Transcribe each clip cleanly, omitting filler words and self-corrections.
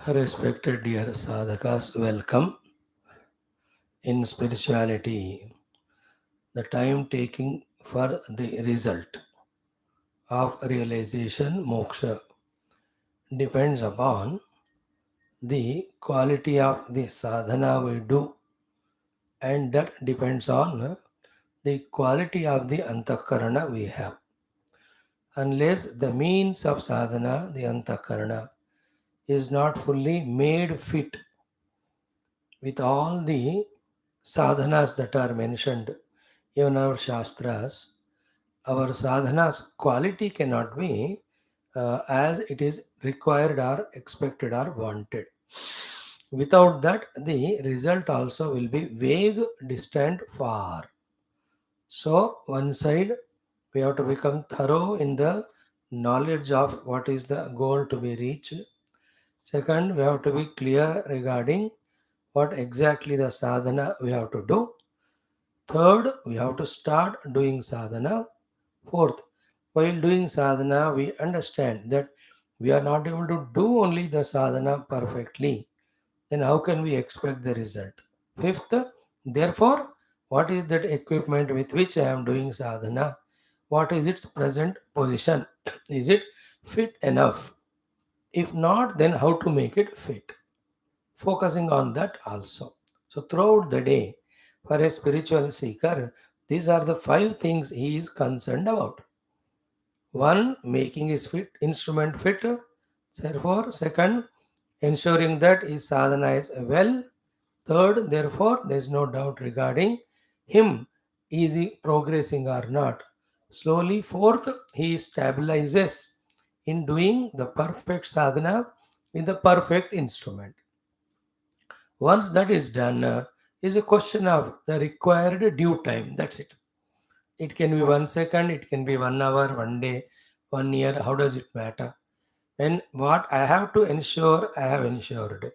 Respected dear sadhakas, welcome. In spirituality, the time taking for the result of realization moksha depends upon the quality of the sadhana we do, and that depends on the quality of the antakarana we have. Unless the means of sadhana, the antakarana, is not fully made fit with all the sadhanas that are mentioned in our shastras, our sadhana's quality cannot be as it is required or expected or wanted. Without that, the result also will be vague, distant, far. So, one side, we have to become thorough in the knowledge of what is the goal to be reached. Second, we have to be clear regarding what exactly the sadhana we have to do. Third, we have to start doing sadhana. Fourth, while doing sadhana, we understand that we are not able to do only the sadhana perfectly. Then how can we expect the result? Fifth, therefore, what is that equipment with which I am doing sadhana? What is its present position? Is it fit enough? If not, then how to make it fit? Focusing on that also. So, throughout the day, for a spiritual seeker, these are the five things he is concerned about. One, making his fit instrument fit. Therefore, second, ensuring that his sadhana is well. Third, therefore, there is no doubt regarding him is he progressing or not. Slowly, fourth, he stabilizes in doing the perfect sadhana with the perfect instrument. Once that is done, is a question of the required due time. That's it. It can be 1 second, it can be 1 hour, 1 day, 1 year. How does it matter? When what I have to ensure, I have ensured.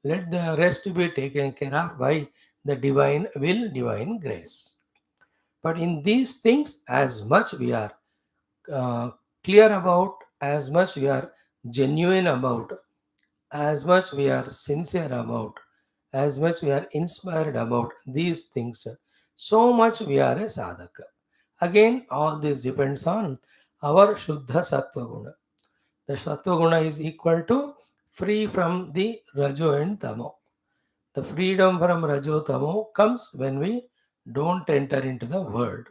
Let the rest be taken care of by the divine will, divine grace. But in these things, as much we are uh, clear about, as much we are genuine about, as much we are sincere about, as much we are inspired about these things, so much we are a sadhaka. Again, all this depends on our Shuddha Sattva Guna. The Sattva Guna is equal to free from the Rajo and Tamo. The freedom from Rajo Tamo comes when we don't enter into the world.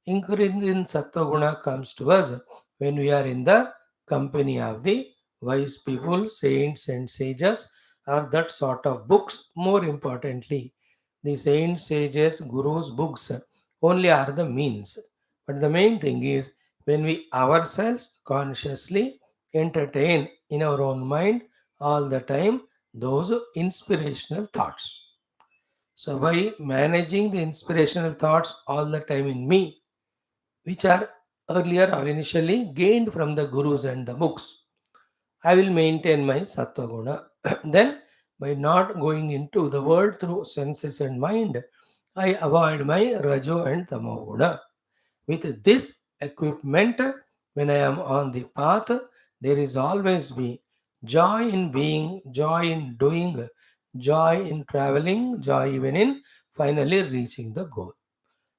Increase in Sattva Guna comes to us when we are in the company of the wise people, saints, and sages, or that sort of books. More importantly, the saints, sages, gurus, books only are the means. But the main thing is when we ourselves consciously entertain in our own mind all the time those inspirational thoughts. So, by managing the inspirational thoughts all the time in me, which are earlier or initially gained from the gurus and the books, I will maintain my sattva guna. Then, by not going into the world through senses and mind, I avoid my rajo and tamo guna. With this equipment, when I am on the path, there is always be joy in being, joy in doing, joy in traveling, joy even in finally reaching the goal.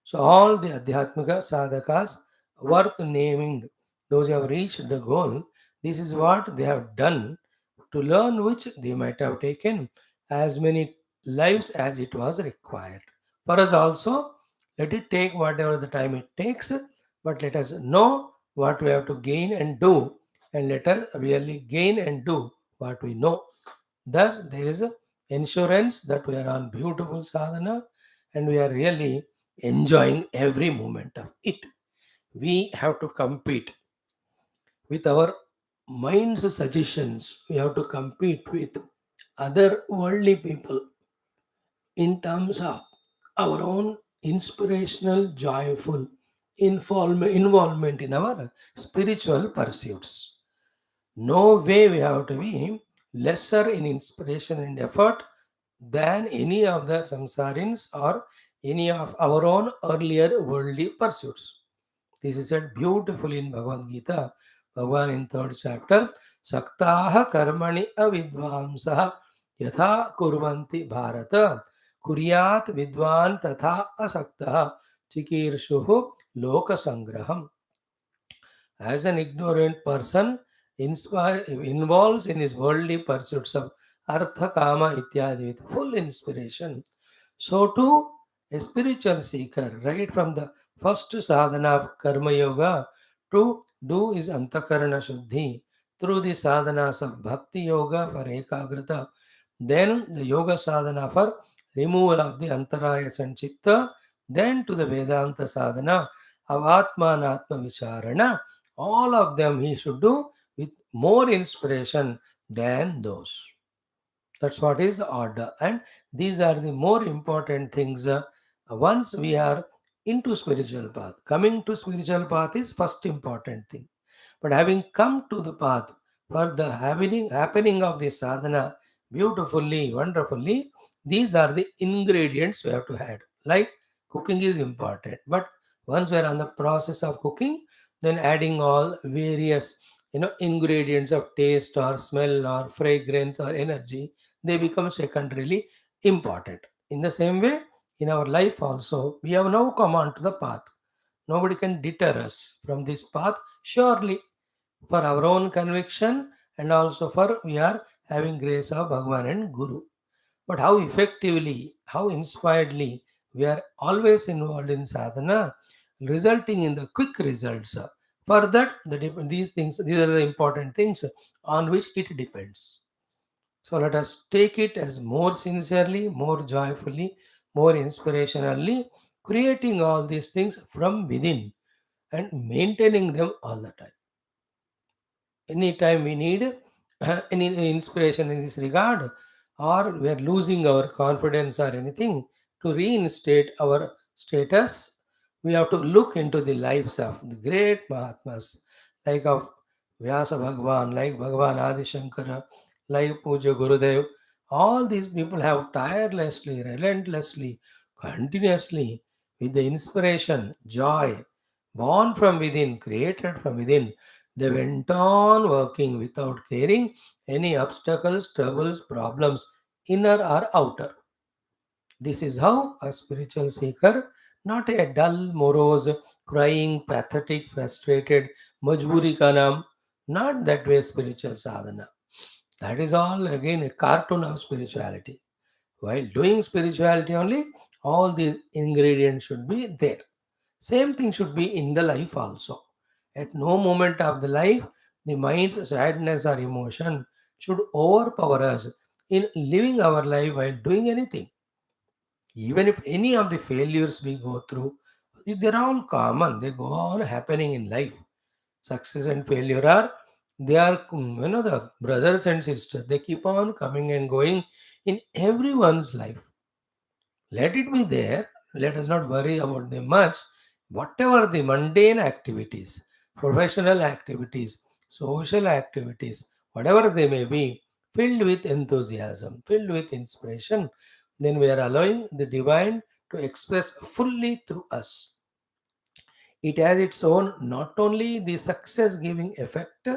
So all the Adhyatmika sadhakas worth naming, those who have reached the goal, this is what they have done, to learn which they might have taken as many lives as it was required. For us also, let it take whatever the time it takes, but let us know what we have to gain and do, and let us really gain and do what we know. Thus, there is a insurance that we are on beautiful sadhana and we are really enjoying every moment of it. We have to compete with our mind's suggestions. We have to compete with other worldly people in terms of our own inspirational, joyful involvement in our spiritual pursuits. No way we have to be lesser in inspiration and effort than any of the samsarins or any of our own earlier worldly pursuits. This is said beautifully in Bhagavad Gita. Bhagavan in third chapter, Saktaha karmani avidvamsaha yatha kurvanti bharata kuryat vidvan tatha asaktaha chikirshuhu lokasangraham. As an ignorant person involves in his worldly pursuits of artha, kama, ityadi with full inspiration, so too a spiritual seeker, right from the first sadhana of karma yoga to do his antakarana shuddhi through the sadhanas of bhakti yoga for ekagrata, then the yoga sadhana for removal of the antaraya sanchitta, then to the vedanta sadhana of atma and atma vicharana. All of them he should do with more inspiration than those. That's what is the order. And these are the more important things once we are into spiritual path. Coming to spiritual path is first important thing. But having come to the path for the happening of the sadhana beautifully, wonderfully, these are the ingredients we have to add. Like cooking is important. But once we are on the process of cooking, then adding all various ingredients of taste or smell or fragrance or energy, they become secondarily important. In the same way, in our life also, we have now come on to the path. Nobody can deter us from this path, surely, for our own conviction and also for we are having grace of Bhagavan and Guru. But how effectively, how inspiredly we are always involved in sadhana, resulting in the quick results. For that, these are the important things on which it depends. So let us take it as more sincerely, more joyfully, more inspirationally, creating all these things from within and maintaining them all the time. Anytime we need any inspiration in this regard, or we are losing our confidence or anything, to reinstate our status, we have to look into the lives of the great Mahatmas, like of Vyasa Bhagwan, like Bhagavan Adi Shankara, like Puja Gurudev. All these people have tirelessly, relentlessly, continuously, with the inspiration, joy, born from within, created from within, they went on working without caring any obstacles, troubles, problems, inner or outer. This is how a spiritual seeker, not a dull, morose, crying, pathetic, frustrated, majburi ka naam, not that way spiritual sadhana. That is all again a cartoon of spirituality. While doing spirituality only, all these ingredients should be there. Same thing should be in the life also. At no moment of the life, the mind's sadness or emotion should overpower us in living our life while doing anything. Even if any of the failures we go through, they're all common. They go on happening in life. Success and failure are, they are, the brothers and sisters. They keep on coming and going in everyone's life. Let it be there. Let us not worry about them much. Whatever the mundane activities, professional activities, social activities, whatever they may be, filled with enthusiasm, filled with inspiration, then we are allowing the divine to express fully through us. It has its own not only the success giving effect,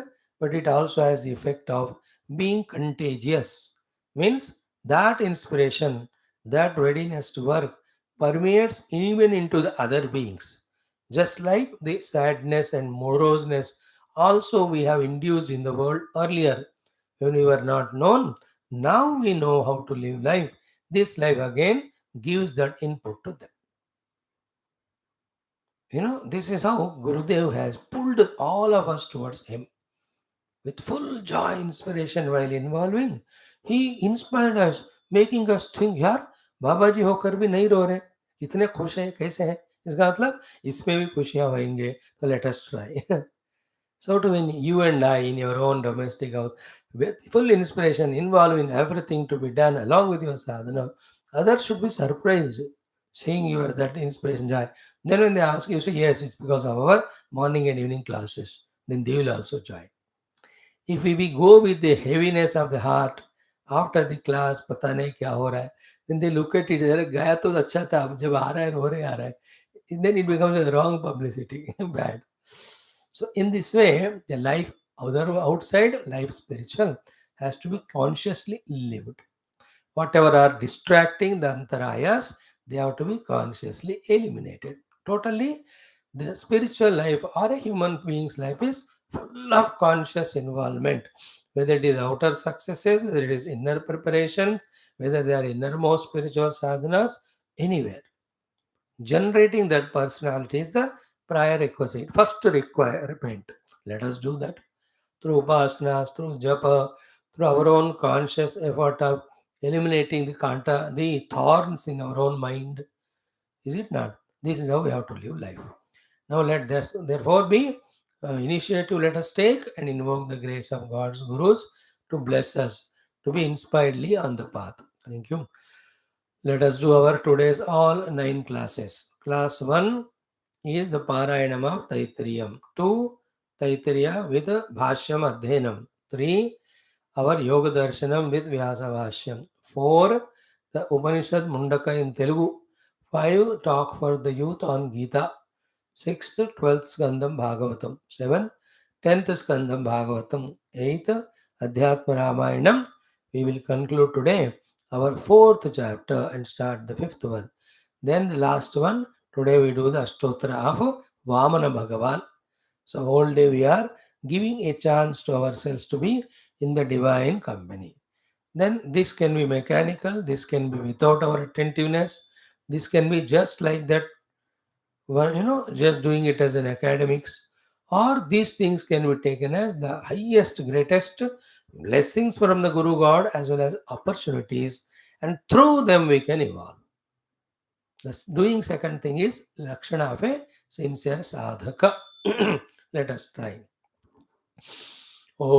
but it also has the effect of being contagious. Means that inspiration, that readiness to work permeates even into the other beings. Just like the sadness and moroseness also we have induced in the world earlier when we were not known. Now we know how to live life. This life again gives that input to them. This is how Gurudev has pulled all of us towards him with full joy, inspiration while involving. He inspired us, making us think, यार बाबा जी होकर भी नहीं रो रहे, कितने खुश हैं, कैसे हैं? इसका मतलब इसमें भी खुशियां होंगे, तो let us try. So to when you and I in your own domestic house, with full inspiration, involved in everything to be done along with your sadhana, others should be surprised seeing you are that inspiration joy. Then when they ask you, say yes, it's because of our morning and evening classes. Then they will also join. If we go with the heaviness of the heart after the class, पता नहीं क्या हो रहा है, then they look at it, अरे गया तो अच्छा था, अब जब आ रहा है रो रहे आ रहा है, then it becomes a wrong publicity, bad. So in this way, the life outside life spiritual has to be consciously lived. Whatever are distracting the antarayas, they have to be consciously eliminated. Totally, the spiritual life or a human being's life is full of conscious involvement, whether it is outer successes, whether it is inner preparation, whether they are innermost spiritual sadhanas, anywhere. Generating that personality is the prior requisite. First to require repent. Let us do that through upasanas, through japa, through our own conscious effort of eliminating the thorns in our own mind. Is it not? This is how we have to live life. Now let this therefore be initiative. Let us take and invoke the grace of God's gurus to bless us, to be inspiredly on the path. Thank you. Let us do our today's all 9 classes. Class 1 is the Parayanam of Taittiriya. 2. Taittiriya with Bhashyam Adhenam. 3. Our Yoga Darshanam with Vyasa Bhashyam. 4. The Upanishad Mundaka in Telugu. 5. Talk for the youth on Gita. 6th, 12th Skandam Bhagavatam. 7th, 10th Skandam Bhagavatam. 8th, Adhyatma Ramayanam. We will conclude today our 4th chapter and start the 5th one. Then the last one, today we do the Ashtotra of Vamana Bhagavan. So whole day we are giving a chance to ourselves to be in the divine company. Then this can be mechanical, this can be without our attentiveness, this can be just like that one, just doing it as an academics, or these things can be taken as the highest, greatest blessings from the Guru God as well as opportunities, and through them we can evolve. The doing second thing is Lakshana of a sincere sadhaka. Let us try. Om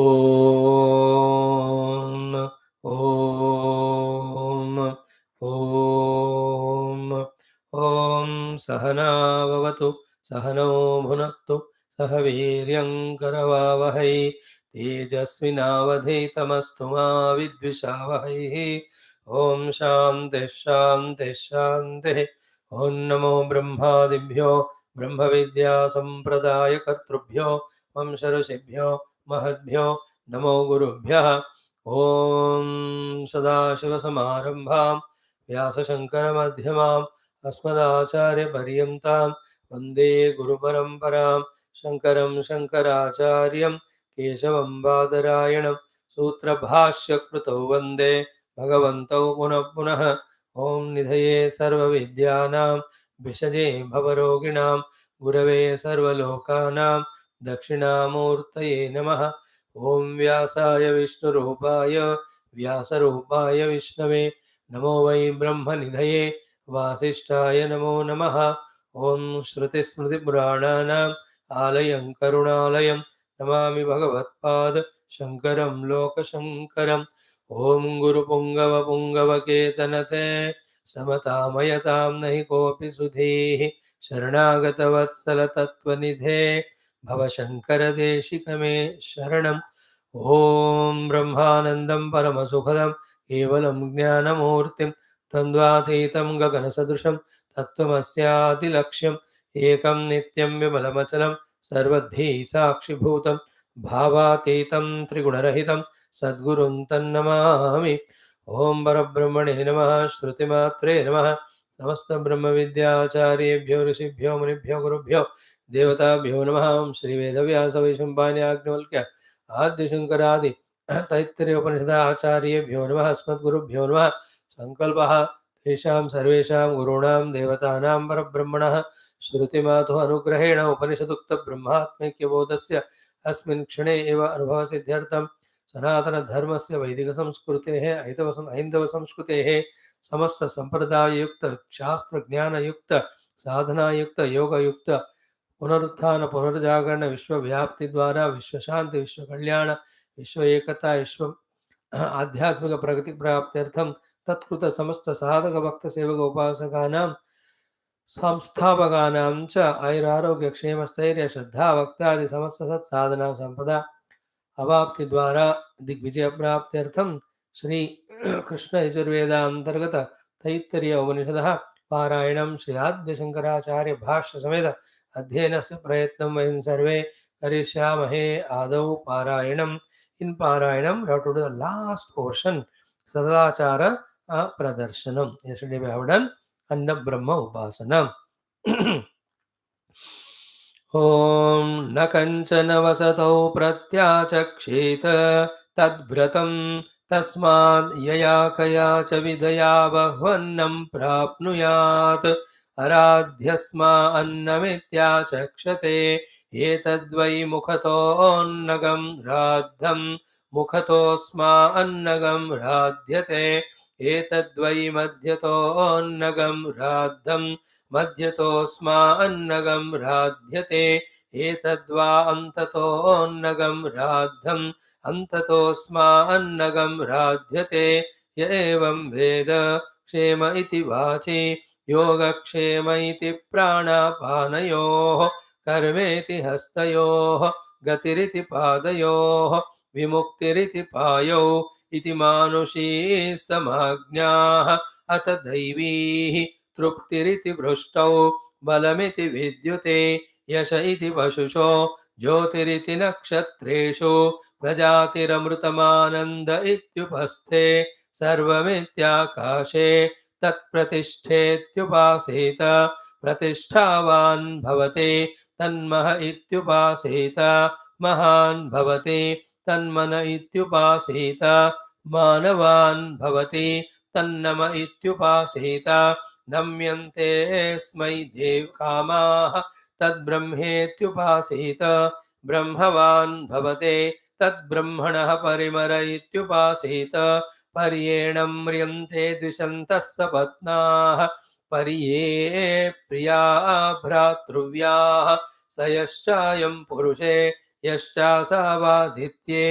Om Om Om Sahana Vavatu Sahano Bhunaktu Sahaviryam Karavavahai Tejasvinavadhetamastu ma Vidvishavahai. Om Shanti Shanti Shanti. Om Namo Brahmadibhyo Brahma Vidya Sampradaya Kartrubhyo Vamsharusibhyo Mahadbhyo Namo Gurubhyah. Om Sadashivasamarambham Vyasashankarammadhyamam Asmadacharya Paryantam Vande Guru Paramparam Shankaram Shankaracharyam Keshavam Badarayanam Sutra Bhashya Krutau Vande Bhagavantau Punah Punah. Om Nidhaye Sarva Vidyanam Vishaje Bhavaroginam Gurave Sarva Lokanam Dakshinamurtaye Namaha. Om Vyasaya Vishnurupaya Vyasarupaaya Vishnave Namo Vai Brahma Nidhaye Vasishtaya Namo Namaha. Om Shruti Smriti Purananam Alayam Karunalayam Namami Bhagavatpad Shankaram Loka Shankaram. Om Guru Pungava Pungava Ketanate Samatamayataam Nahi Kopi Sudhi Sharanagata Vatsala Tattvanidhe Bhava Shankara Deshikame Sharanam. Om Brahmanandam Paramasukhadam Kevalam Jnanamurtim Tandvathitam Gaganasadrusham Tattvamasyaadi Laksham Ekam Nityam Vimalamachalam Sarvadhi Sakshibhutam Bhavatetam Trigunarahitam Sadgurum Tannamami. Om Parabrahmane Namaha Shrutimatre Namaha Samasta Brahma Vidyacharya Rishibhyo Munibhyo Gurubhyo Devatabhyo Namaha. Om Shri Vedavyasa Vaishambhanya Agnivalkya Adi Shankaradi Taittiriya Upanishada Acharyebhyo Namaha Asmadgurubhyo Namaha. Sankalpaha Tesham Sarvesham Gurunam Devatanam Parabrahmanah Shrutimatu Anugrahena Upanishadukta Brahmatmekya Bodhasya Asmin Kshane Eva Anubhava Siddhyartam Sanatana Dharmasya Vaidika Samskrutehe Aindava Samskrutehe Samasta Sampradaya Yukta Shastra Jnana Yukta Sadhana Yukta Yoga Yukta पुनरुत्थान पुनर्जागरण विश्व व्याप्ति द्वारा विश्व शांति विश्व कल्याण विश्व एकता विश्व आध्यात्मिक प्रगति प्राप्त्यर्थम तत्कृत समस्त साधक भक्त सेवक उपासकानां संस्थापकानां च आयुरारोग्य क्षेम स्थैर्य श्रद्धा भक्तादि समस्त सत्साधना संपदा अवाप्ति द्वारा दिग्विजय प्राप्त्यर्थम श्री कृष्ण यजुर्वेदांतर्गत तैत्तरीय उपनिषदः पारायणं श्री आद्य शंकराचार्य भाष्य समेत अध्ययनस्य प्रयत्नं वयं सर्वे Karishyamahe Adau Parayanam. In Parayanam, we have to do the last portion, Sadachara Pradarshanam. Yesterday we have done Anna Brahma Upasana. ॐ न कञ्चन वसतौ प्रत्याचक्षेत तद्व्रतं तस्माद् यया कया च विदया बह्वन्नं प्राप्नुयात् अराध्यस्मा अन्नमित्याचक्षते एतद्वै मुखतोऽन्नगं राद्धं मुखतोऽस्मा अन्नगं राध्यते एतद्वै मध्यतोऽन्नगं राद्धं मध्यतोऽस्मा अन्नगं राध्यते एतद्वा अन्ततोऽन्नगं राद्धं अन्ततोऽस्मा अन्नगं राध्यते य एवं वेद क्षेम इति वाचि योगक्षेम इति प्राणापानयोः कर्मेति हस्तयोः गतिरिति पादयोः विमुक्तिरिति पायौ इति मानुषी समाज्ञाः अथ दैवीः तृप्तिरिति भृष्टौ बलमिति विद्युते यश इति पशुषो ज्योतिरिति नक्षत्रेषु प्रजातिरमृतमानन्द इत्युपस्थे सर्वमित्याकाशे तत्प्रतिष्ठेत्युपासेत प्रतिष्ठावान् भवते तन्मह इत्युपासेत महान् भवते तन्मन इत्युपासेत मानवान् भवति तन्नम इत्युपासेत नम्यन्ते स्मै देव कामाः तद्ब्रह्मेत्युपासेत ब्रह्मवान् भवते तद्ब्रह्मणः परिमर इत्युपासेत पर्येण म्रियन्ते द्विषन्तः सपत्नाः पर्ये प्रिया भ्रातृव्याः स यश्चायं पुरुषे यश्चासावादित्ये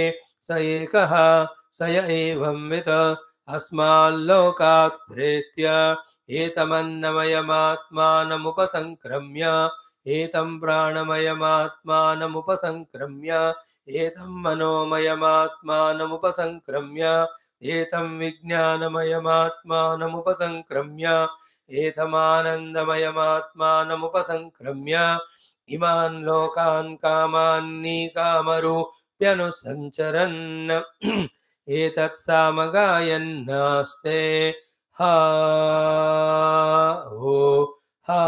स एकः स य एवंवित् अस्माल्लोकात् प्रेत्य एतमन्नमयमात्मानमुपसङ्क्रम्य एतं प्राणमयमात्मानमुपसङ्क्रम्य एतं मनोमयमात्मानमुपसङ्क्रम्य एतं विज्ञानमयमात्मानमुपसङ्क्रम्य एतमानन्दमयमात्मानमुपसङ्क्रम्य इमान् लोकान् कामान्नीकामरूप्यनुसञ्चरन् एतत् सामगायन्नास्ते हा ओ हा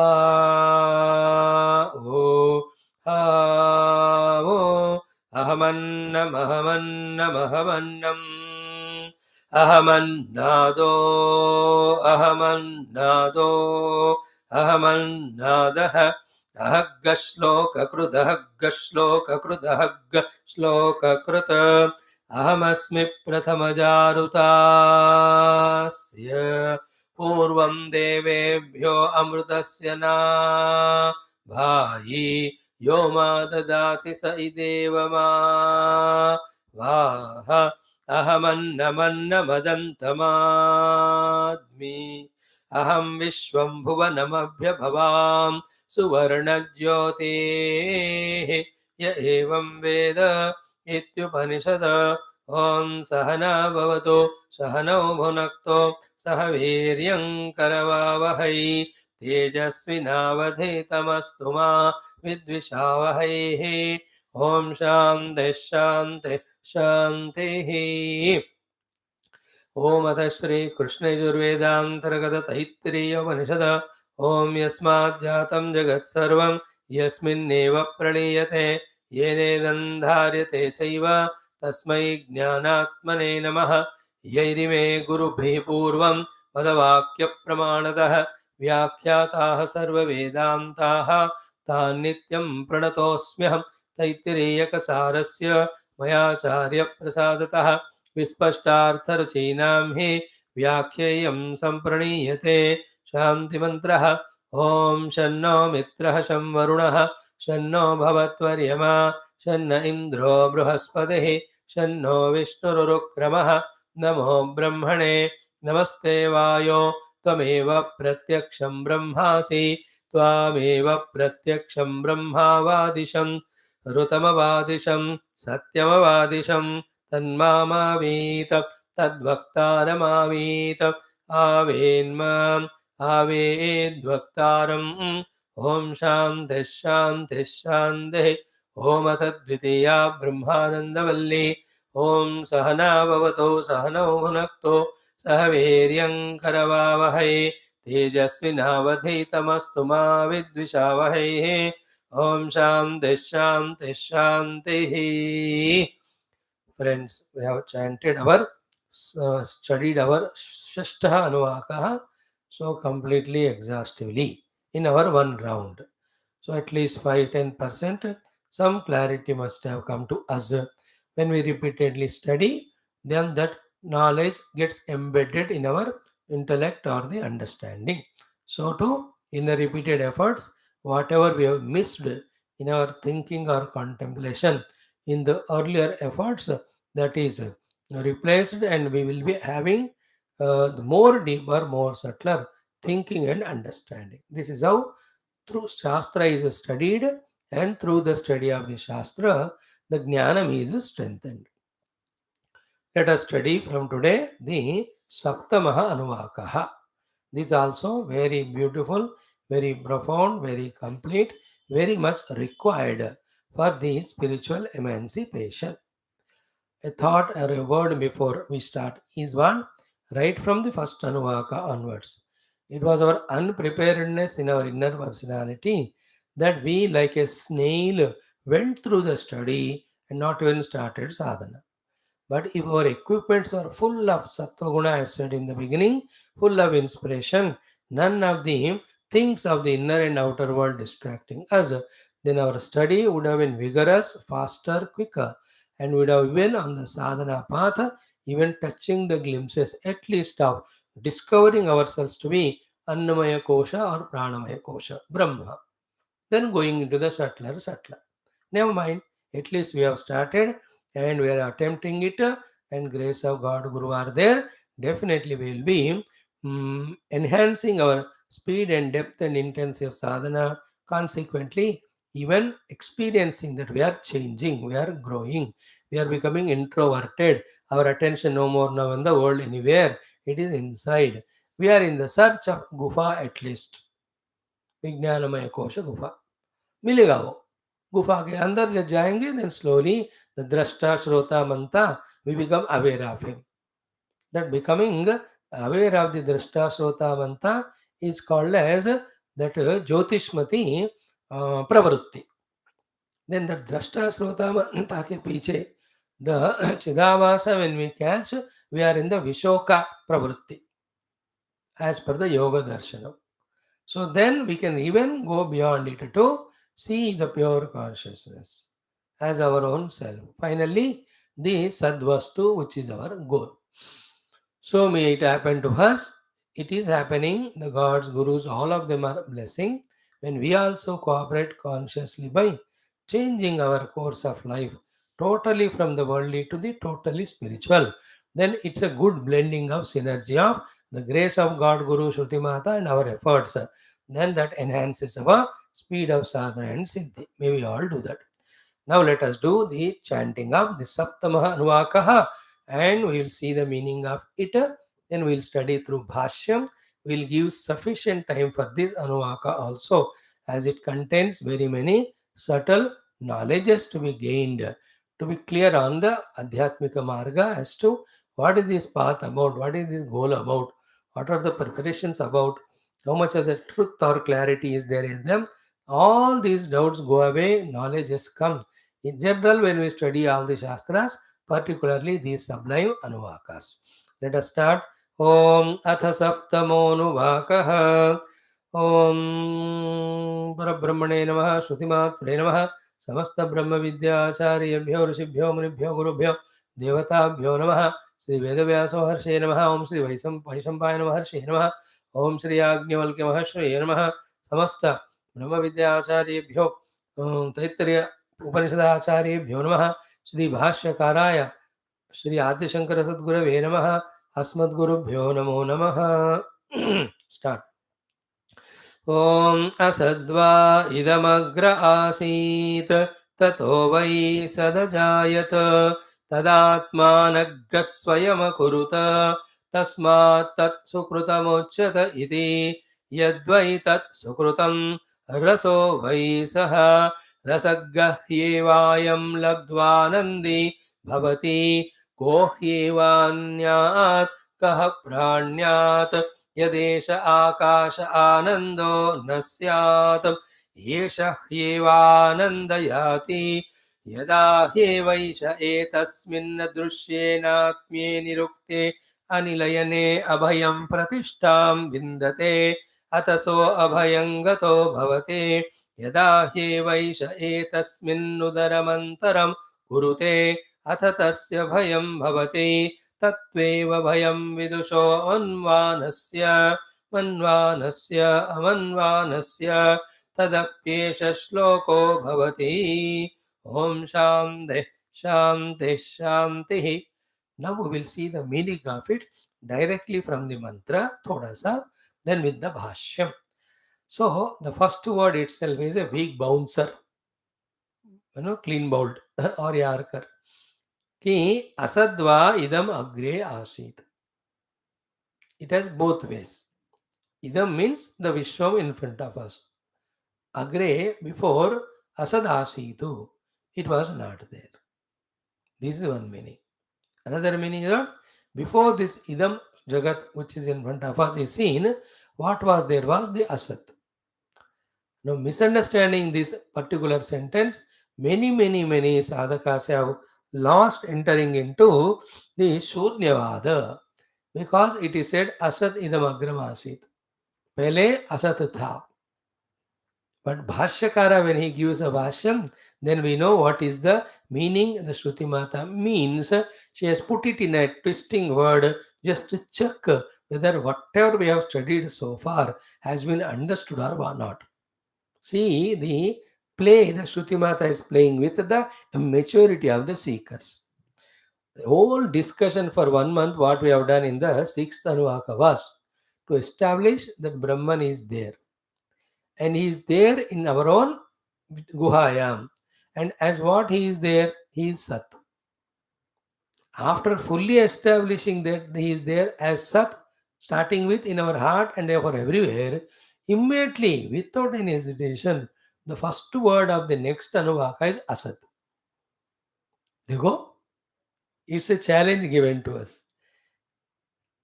ओ हा ओ अहमन्नमहमन्नमहमन्नम् अहमन्नादो अहमन्नादो अहमन्नादः अहग्गश्लोककृदहग्गश्लोककृदहग्गश्लोककृत अहमस्मि प्रथमजारुतास्य पूर्वं देवेभ्यो अमृतस्य ना भायि यो मा ददाति स इदेव मा वाह अहमन्नमन्नमदन्तमाद्मि अहं विश्वं भुवनमभ्यभवां सुवर्णज्योतिः य एवं वेद इत्युपनिषद ॐ सहना भवतु सहनौ भुनक्तु सह वीर्यं करवावहै तेजस्विनावधीतमस्तु मा विद्विषावहैः ॐ शान्तिः शान्तिः शान्तिः ओम अथ श्री कृष्ण यजुर्वेदांतर्गत तैत्तिरीय उपनिषद ओम यस्माज्जातं जगत्सर्वं यस्मिन्नेव प्रणीयते येनेदं धार्यते चैव तस्मै ज्ञानात्मने नमः यैरिमे गुरुभिः पूर्वं पदवाक्यप्रमाणतः व्याख्याताः सर्ववेदान्ताः तान् नित्यं प्रणतोऽस्म्यहं तैत्तिरीयकसारस्य मयाचार्यप्रसादतः विस्पष्टार्थरुचीनां हि व्याख्येयं सम्प्रणीयते शान्तिमन्त्रः ॐ शन्नो मित्रः शं वरुणः शन्नो भवत्वर्यमा शन्न इन्द्रो बृहस्पतिः शन्नो विष्णुरुक्रमः नमो ब्रह्मणे नमस्ते वायो त्वमेव प्रत्यक्षं ब्रह्मासि त्वामेव प्रत्यक्षं ब्रह्मावादिशं ऋतमवादिशं सत्यमवादिशं तन्मामावीत तद्वक्तारमावीत आवेन्माम् आवेद्वक्तारम् ॐ शान्तिः शान्तिः शान्तिः Om Atadvitiya Brahmananda Valli. Om Sahana Bhavato Sahano Bhunakto Sahaviryam Karavavahai Tejasvinavadhitamastu ma Vidvishavahai. Om Shanti Shanti Shanti. Friends, we have chanted our, studied our Shashtaha Anuvakaha so completely exhaustively in our one round. So at least 5-10% some clarity must have come to us. When we repeatedly study, then that knowledge gets embedded in our intellect or the understanding. So too, in the repeated efforts, whatever we have missed in our thinking or contemplation in the earlier efforts, that is replaced, and we will be having the more deeper, more subtler thinking and understanding. This is how through Shastra is studied, and through the study of the Shastra, the Jnanam is strengthened. Let us study from today the Saptamaha Anuvakaha. This also very beautiful, very profound, very complete, very much required for the spiritual emancipation. A thought or a word before we start is one, right from the first Anuvaka onwards. It was our unpreparedness in our inner personality that we, like a snail, went through the study and not even started sadhana. But if our equipments are full of sattva guna, as said in the beginning, full of inspiration, none of the things of the inner and outer world distracting us, then our study would have been vigorous, faster, quicker, and would have been on the sadhana path, even touching the glimpses at least of discovering ourselves to be Annamaya Kosha or Pranamaya Kosha, Brahma. Then going into the subtler. Never mind, at least we have started and we are attempting it, and grace of God, Guru are there. Definitely we will be enhancing our speed and depth and intensity of sadhana. Consequently, even experiencing that we are changing, we are growing, we are becoming introverted. Our attention no more now in the world anywhere, it is inside. We are in the search of Gufa at least. विज्ञानमय कोश गुफा मिलेगा वो गुफा के अंदर जब जाएंगे then slowly the drashta shrota manta we become aware of him. That becoming aware of the drashta shrota manta is called as that jyotishmati pravrutti. Then the drashta shrota manta ke piche the chidavasa, when we catch, we are in the vishoka pravrutti as per the yoga darshanam. So then we can even go beyond it to see the pure consciousness as our own self. Finally, the Sadvastu, which is our goal. So may it happen to us. It is happening. The gods, gurus, all of them are blessing. When we also cooperate consciously by changing our course of life totally from the worldly to the totally spiritual, then it's a good blending of synergy of the grace of God, Guru, Shruti Mata, and our efforts. Then that enhances our speed of sadhana and siddhi. May we all do that. Now let us do the chanting of the Saptamaha Anuvakaha, and we will see the meaning of it. Then we will study through Bhashyam. We will give sufficient time for this Anuvaka also, as it contains very many subtle knowledges to be gained, to be clear on the Adhyatmika Marga as to what is this path about, what is this goal about, what are the preparations about, how much of the truth or clarity is there in them. All these doubts go away, knowledge has come. In general, when we study all the Shastras, particularly these sublime Anuvakas. Let us start. Om Atha Saptamonuvakaha. Om Parabrahmane Namaha Shrutimatre Namaha Samasta Brahma Vidyachariyabhyo Rishibhyo Munibhyo Gurubhyo Devatabhyo Namaha Sri Vedavyasa Maharshe Namaha Om Sri Vaishampaya Maharshe Namaha Om Sri Agnivalkya Maharshe Namaha Samasta Brahma Vidyachariyabhyo Taittiriya उपनिषदाचार्येभ्यो नमः श्री भाष्यकाराय श्री आदिशंकर सद्गुरवे नमः अस्मद्गुरुभ्यो नमो नमः start ॐ असद्वा इदमग्र आसीत् ततो वै सदजायत तदात्मानग्रः स्वयमकुरुत तस्मात् तत् सुकृतमुच्यत इति यद्वै तत् सुकृतं रसो वै सः रसगह्येवायं लब्ध्वानन्दी भवति को ह्येवान्यात् कः प्राण्यात् यदेष आकाश आनन्दो न स्यात् एष ह्येवानन्दयाति यदा ह्येवैष एतस्मिन् दृश्येनात्म्ये निरुक्ते अनिलयने अभयं प्रतिष्ठां विन्दते अतसो अभयं गतो भवते यदा ह्येवैष एतस्मिन्नुदरमन्तरं कुरुते अथ तस्य भयं भवति तत्त्वेव भयं विदुषो मन्वानस्य अमन्वानस्य तदप्येष श्लोको भवति ॐ शान्तिः शान्तिः शान्तिः. Now we will see the meaning of it directly from the mantra, thoda sa, then with the Bhashyam. So the first word itself is a big bouncer, clean bowled or yarker. Ki asadva idam agre asit. It has both ways. Idam means the Vishwam in front of us. Agre, before asad asitu, it was not there. This is one meaning. Another meaning is that before this idam jagat which is in front of us is seen, what was there was the asat. Now, misunderstanding this particular sentence, many sadhakas have lost entering into the Shunyavada because it is said asat idam agram asit. Pehle asat tha. But Bhashyakara, when he gives a Bhashyam, then we know what is the meaning. The Shruti Mata means she has put it in a twisting word just to check whether whatever we have studied so far has been understood or not. See the play the Shruti Mata is playing with the maturity of the seekers. The whole discussion for 1 month, what we have done in the sixth Anuvaka was to establish that Brahman is there. And he is there in our own Guhayam. And as what he is there, he is Sat. After fully establishing that he is there as Sat, starting with in our heart and therefore everywhere, immediately, without any hesitation, the first word of the next Anuvaka is Asat. Dekho, it's a challenge given to us.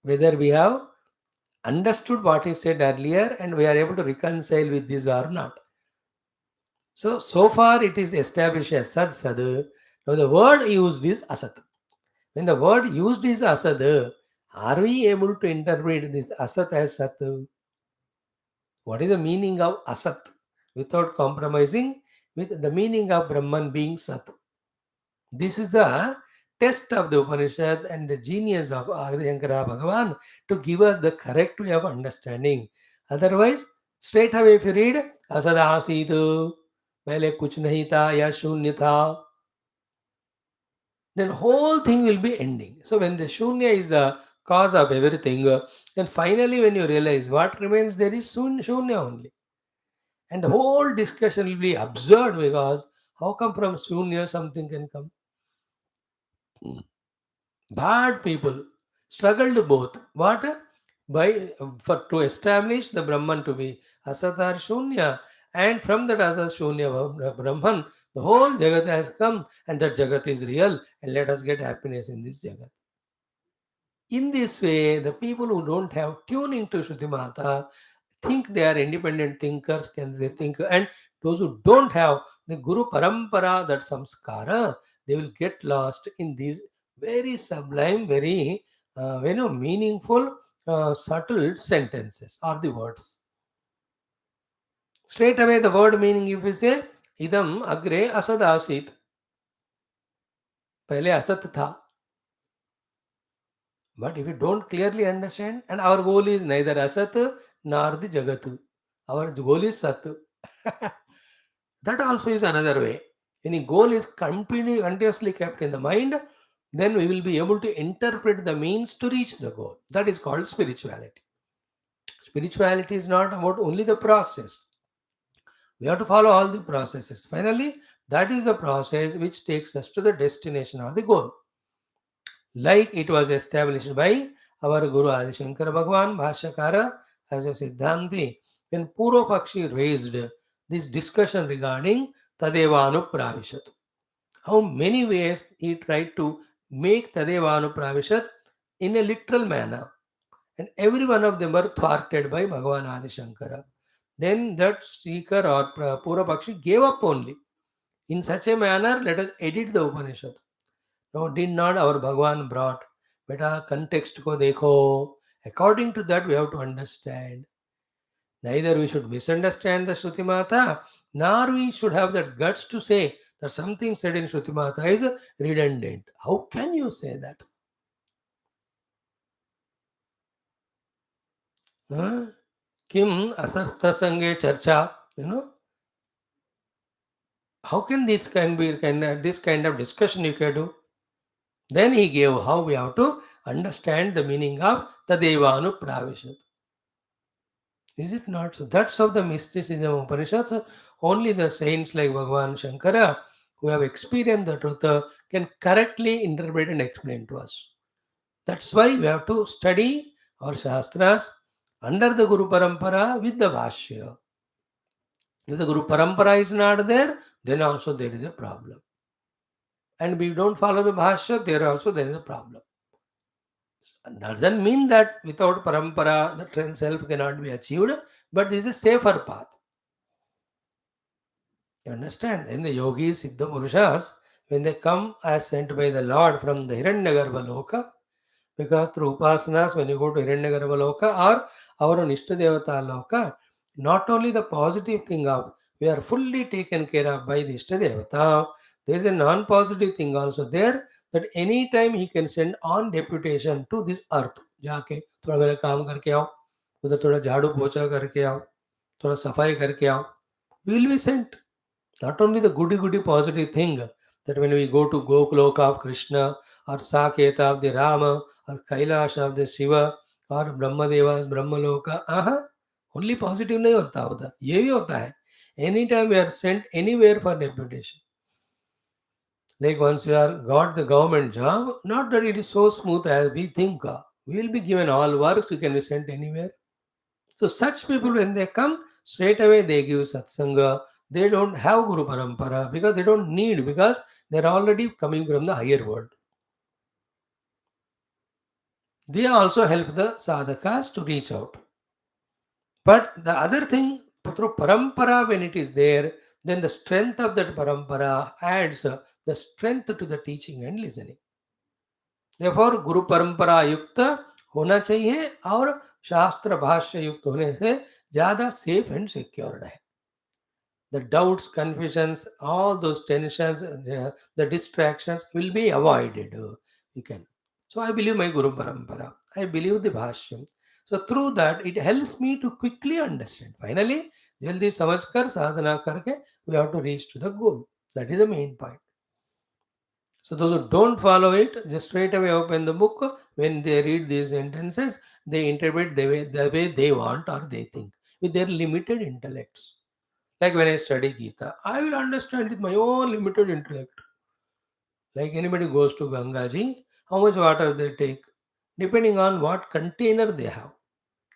Whether we have understood what is said earlier and we are able to reconcile with this or not. So far it is established as Sad Sad. Now the word used is Asat. When the word used is Asad, are we able to interpret this Asat as Sat? What is the meaning of Asat without compromising with the meaning of Brahman being Sat? This is the test of the Upanishad and the genius of Adi Shankara Bhagavan to give us the correct way of understanding. Otherwise, straight away if you read Asad Asitu, पहले कुछ नहीं था या शून्य था, then whole thing will be ending. So when the shunya is the cause of everything, then finally when you realize what remains there is shunya only. And the whole discussion will be absurd because how come from shunya something can come? Bad people struggled both. What? By for to establish the Brahman to be Asatar Shunya. And from that Asat Shunya Brahman, the whole Jagat has come and that Jagat is real and let us get happiness in this Jagat. In this way, the people who don't have tuning to Shruti Mata think they are independent thinkers, can they think, and those who don't have the Guru Parampara, that samskara, they will get lost in these very sublime, very meaningful, subtle sentences or the words. Straight away, the word meaning, if you say, idam agre asad asit, pehle asat tha. But if you don't clearly understand, and our goal is neither asat nor the jagat, our goal is sat. That also is another way. When a goal is continuously kept in the mind, then we will be able to interpret the means to reach the goal. That is called spirituality. Spirituality is not about only the process. We have to follow all the processes. Finally, that is the process which takes us to the destination or the goal. Like it was established by our Guru Adi Shankara Bhagavan, Bhashyakara, as a Siddhanti, when Purva Pakshi raised this discussion regarding Tadevanu Pravishat. How many ways he tried to make Tadevanu Pravishat in a literal manner. And every one of them were thwarted by Bhagavan Adi Shankara. Then that seeker or Purapakshi gave up only. In such a manner, let us edit the Upanishad. No, did not our Bhagavan brought. Beta context ko dekho. According to that, we have to understand. Neither we should misunderstand the Shruti Mata, nor we should have that guts to say that something said in Shruti Mata is redundant. How can you say that? Huh? Kim asasta sange charcha, how can this kind of discussion you can do? Then he gave how we have to understand the meaning of Tadevanu Pravishat. Is it not so? That's how the mysticism of Upanishads. Only the saints like Bhagavan Shankara, who have experienced the truth, can correctly interpret and explain to us. That's why we have to study our Shastras under the Guru Parampara with the Bhashya. If the Guru Parampara is not there, then also there is a problem. And we don't follow the Bhashya, there is a problem. Doesn't mean that without Parampara, the train self cannot be achieved, but this is a safer path. You understand? In the yogis, Siddha Purushas, when they come as sent by the Lord from the Hiranyagarbha Loka, because through upasanas, when you go to Hiranyagarbha Loka or our Nishta Devata Loka, not only the positive thing of we are fully taken care of by the Ishta Devata, there is a non-positive thing also there that anytime he can send on deputation to this earth. जाके थोड़ा मेरा काम करके आओ, उधर थोड़ा झाड़ू पोछा करके आओ, थोड़ा सफाई करके आओ. We will be sent. Not only the goody goody positive thing that when we go to Gokloka of Krishna or Saketa of the Rama or Kailash of the Shiva or Brahmadeva's Brahmaloka, only positive नहीं होता उधर, ये भी होता है. Anytime we are sent anywhere for deputation. Like once you are got the government job, not that it is so smooth as we think. We will be given all works, we can be sent anywhere. So such people when they come, straight away they give satsanga. They don't have Guru Parampara because they don't need, because they're already coming from the higher world. They also help the sadhakas to reach out. But the other thing, through parampara, when it is there, then the strength of that parampara adds the strength to the teaching and listening. Therefore, गुरु परंपरा युक्त होना चाहिए और शास्त्र भाष्य युक्त होने से ज़्यादा सेफ एंड सिक्योर्ड है. The doubts, confusions, all those tensions, the distractions will be avoided. You can. So I believe my Guru Parampara. I believe the Bhashyam. So through that, it helps me to quickly understand. Finally, jaldi samajh kar sadhana karke, we have to reach to the goal. That is the main point. So those who don't follow it, just straight away open the book. When they read these sentences, they interpret the way they want or they think with their limited intellects. Like when I study Gita, I will understand with my own limited intellect. Like anybody goes to Gangaji, how much water they take, depending on what container they have.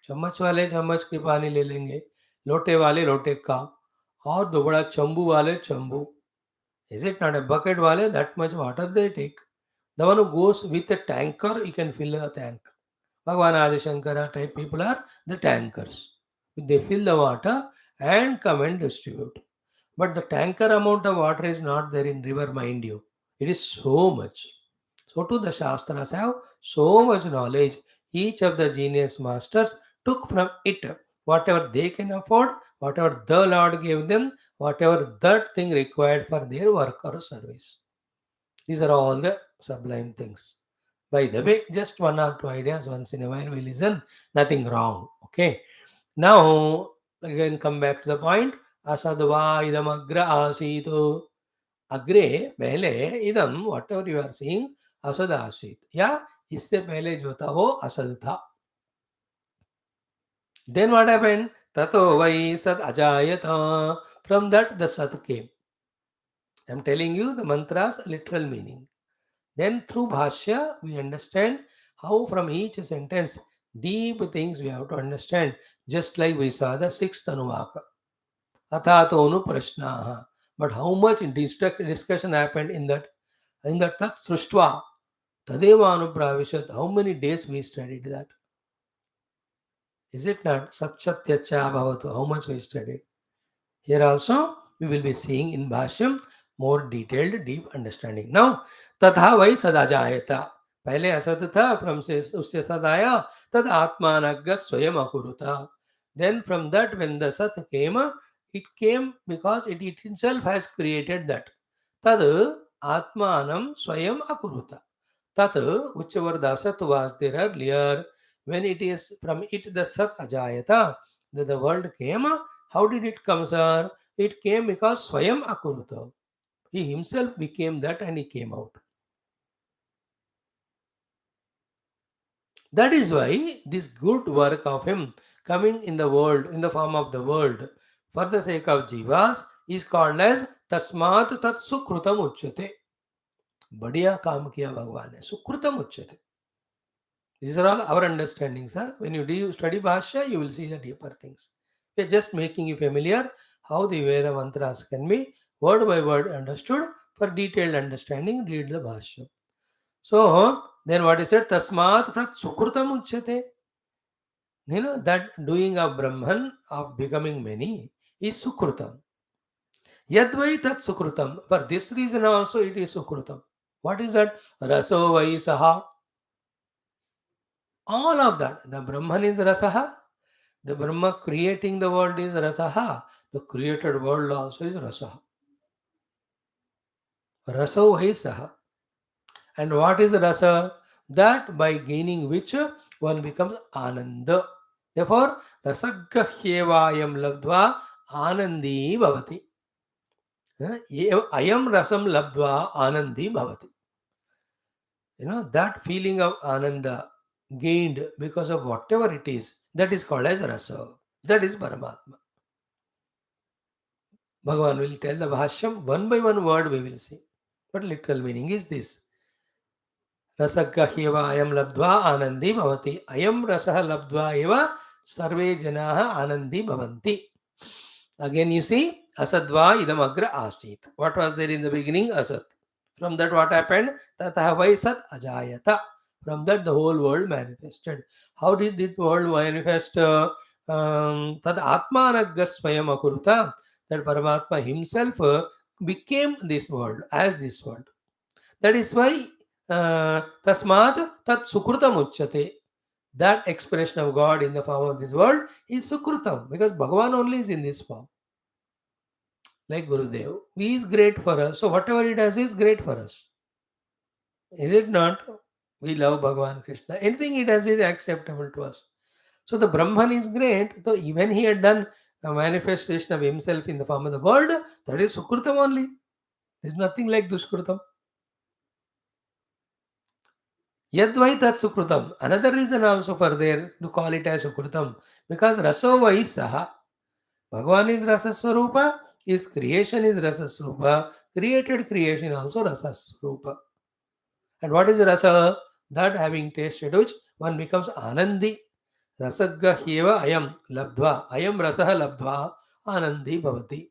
चम्मच वाले चम्मच के पानी ले लेंगे, लोटे वाले लोटे का, और दो बड़ा चंबू वाले चंबू. Is it not a bucket wale? That much water they take. The one who goes with a tanker, he can fill a tank. Bhagavan Adi Shankara type people are the tankers. They fill the water and come and distribute. But the tanker amount of water is not there in river, mind you. It is so much. So too the Shastras have so much knowledge. Each of the genius masters took from it whatever they can afford, whatever the Lord gave them, whatever that thing required for their work or service. These are all the sublime things. By the way, just one or two ideas once in a while we listen, nothing wrong. Okay. Now, again, come back to the point. Asadva idam agra asitu. Agre, pehle, idam, whatever you are seeing, Asad आसित या इससे पहले जो था वो असद था. Then what happened? Tato vai sat ajayata. From that the sat came. I am telling you the mantra's literal meaning. Then through Bhashya we understand how from each sentence deep things we have to understand. Just like we saw the sixth Anuvaka. Athatonu prashnaha. But how much discussion happened in that? In that Tat Srishtva, Tadeva Anupravishat, how many days we studied that? Is it not? Satchatyacha Bhavatu, how much we studied? Here also, we will be seeing in Bhashyam more detailed, deep understanding. Now, तथा वही सदा जायता. पहले असत था, from से उससे सद आया, तद आत्मानग्र स्वयं अकुरुता. Then from that, when the sat came, it came because it itself has created that. Tad atmanam swayam akuruta. Tat, whichever the sat was there earlier, when it is from it the sat ajayata, the world came. How did it come, sir? It came because swayam akuruta. He himself became that and he came out. That is why this good work of him coming in the world, in the form of the world, for the sake of jivas, is called as tasmat tat sukrutam uchyate. बढ़िया काम किया भगवान ने, सुकृतम उच्यते. These are all our understandings. Huh? When you do study Bhashya, you will see the deeper things. We are just making you familiar how the Veda mantras can be word by word understood. For detailed understanding, read the Bhashya. So, then what is it? Tasmat tat sukrutam uchyate. You know, that doing of Brahman, of becoming many, is sukrutam. Yadvai tat sukrutam. For this reason also it is sukrutam. What is that? Raso vai saha. All of that. The Brahman is rasaha. The Brahma creating the world is rasaha. The created world also is rasaha. Raso vai saha. And what is rasa? That by gaining which one becomes ananda. Therefore, rasagrahyevayam labdva anandi bhavati. Ayam rasam labdva anandi bhavati. You know, that feeling of ananda gained because of whatever it is, that is called as rasa. That is Paramatma. Bhagavan will tell the Bhashyam, one by one word we will see. But literal meaning is this. रसग्रह्यव अयम लब्ध्वा आनंदी भवति अयम रसः लब्ध्वा एव सर्वे जनाः आनंदी भवन्ति. Again you see asadva idam agra asit. What was there in the beginning? Asat. From that what happened? Tatah vai sat ajayata. From that the whole world manifested. How did the world manifest? Tad atmanagra swayam akuruta. That Paramatma himself became this world as this world. That is why tasmat tat sukrutam uchyate. That expression of God in the form of this world is sukrutam because Bhagavan only is in this form. Like Gurudev, he is great for us. So whatever he does is great for us. Is it not? We love Bhagavan Krishna. Anything he does is acceptable to us. So the Brahman is great. So even he had done a manifestation of himself in the form of the world, that is sukrutam only. There is nothing like duskrutam. Yadvai tat sukrutam. Another reason also for there to call it as sukrutam, because raso vai saha. Bhagavan is rasa swarupa, his creation is rasa swarupa, created creation also rasa swarupa. And what is rasa? That having tasted which one becomes anandi. Rasagga hyeva ayam labdva. Ayam rasaha labdva anandi bhavati.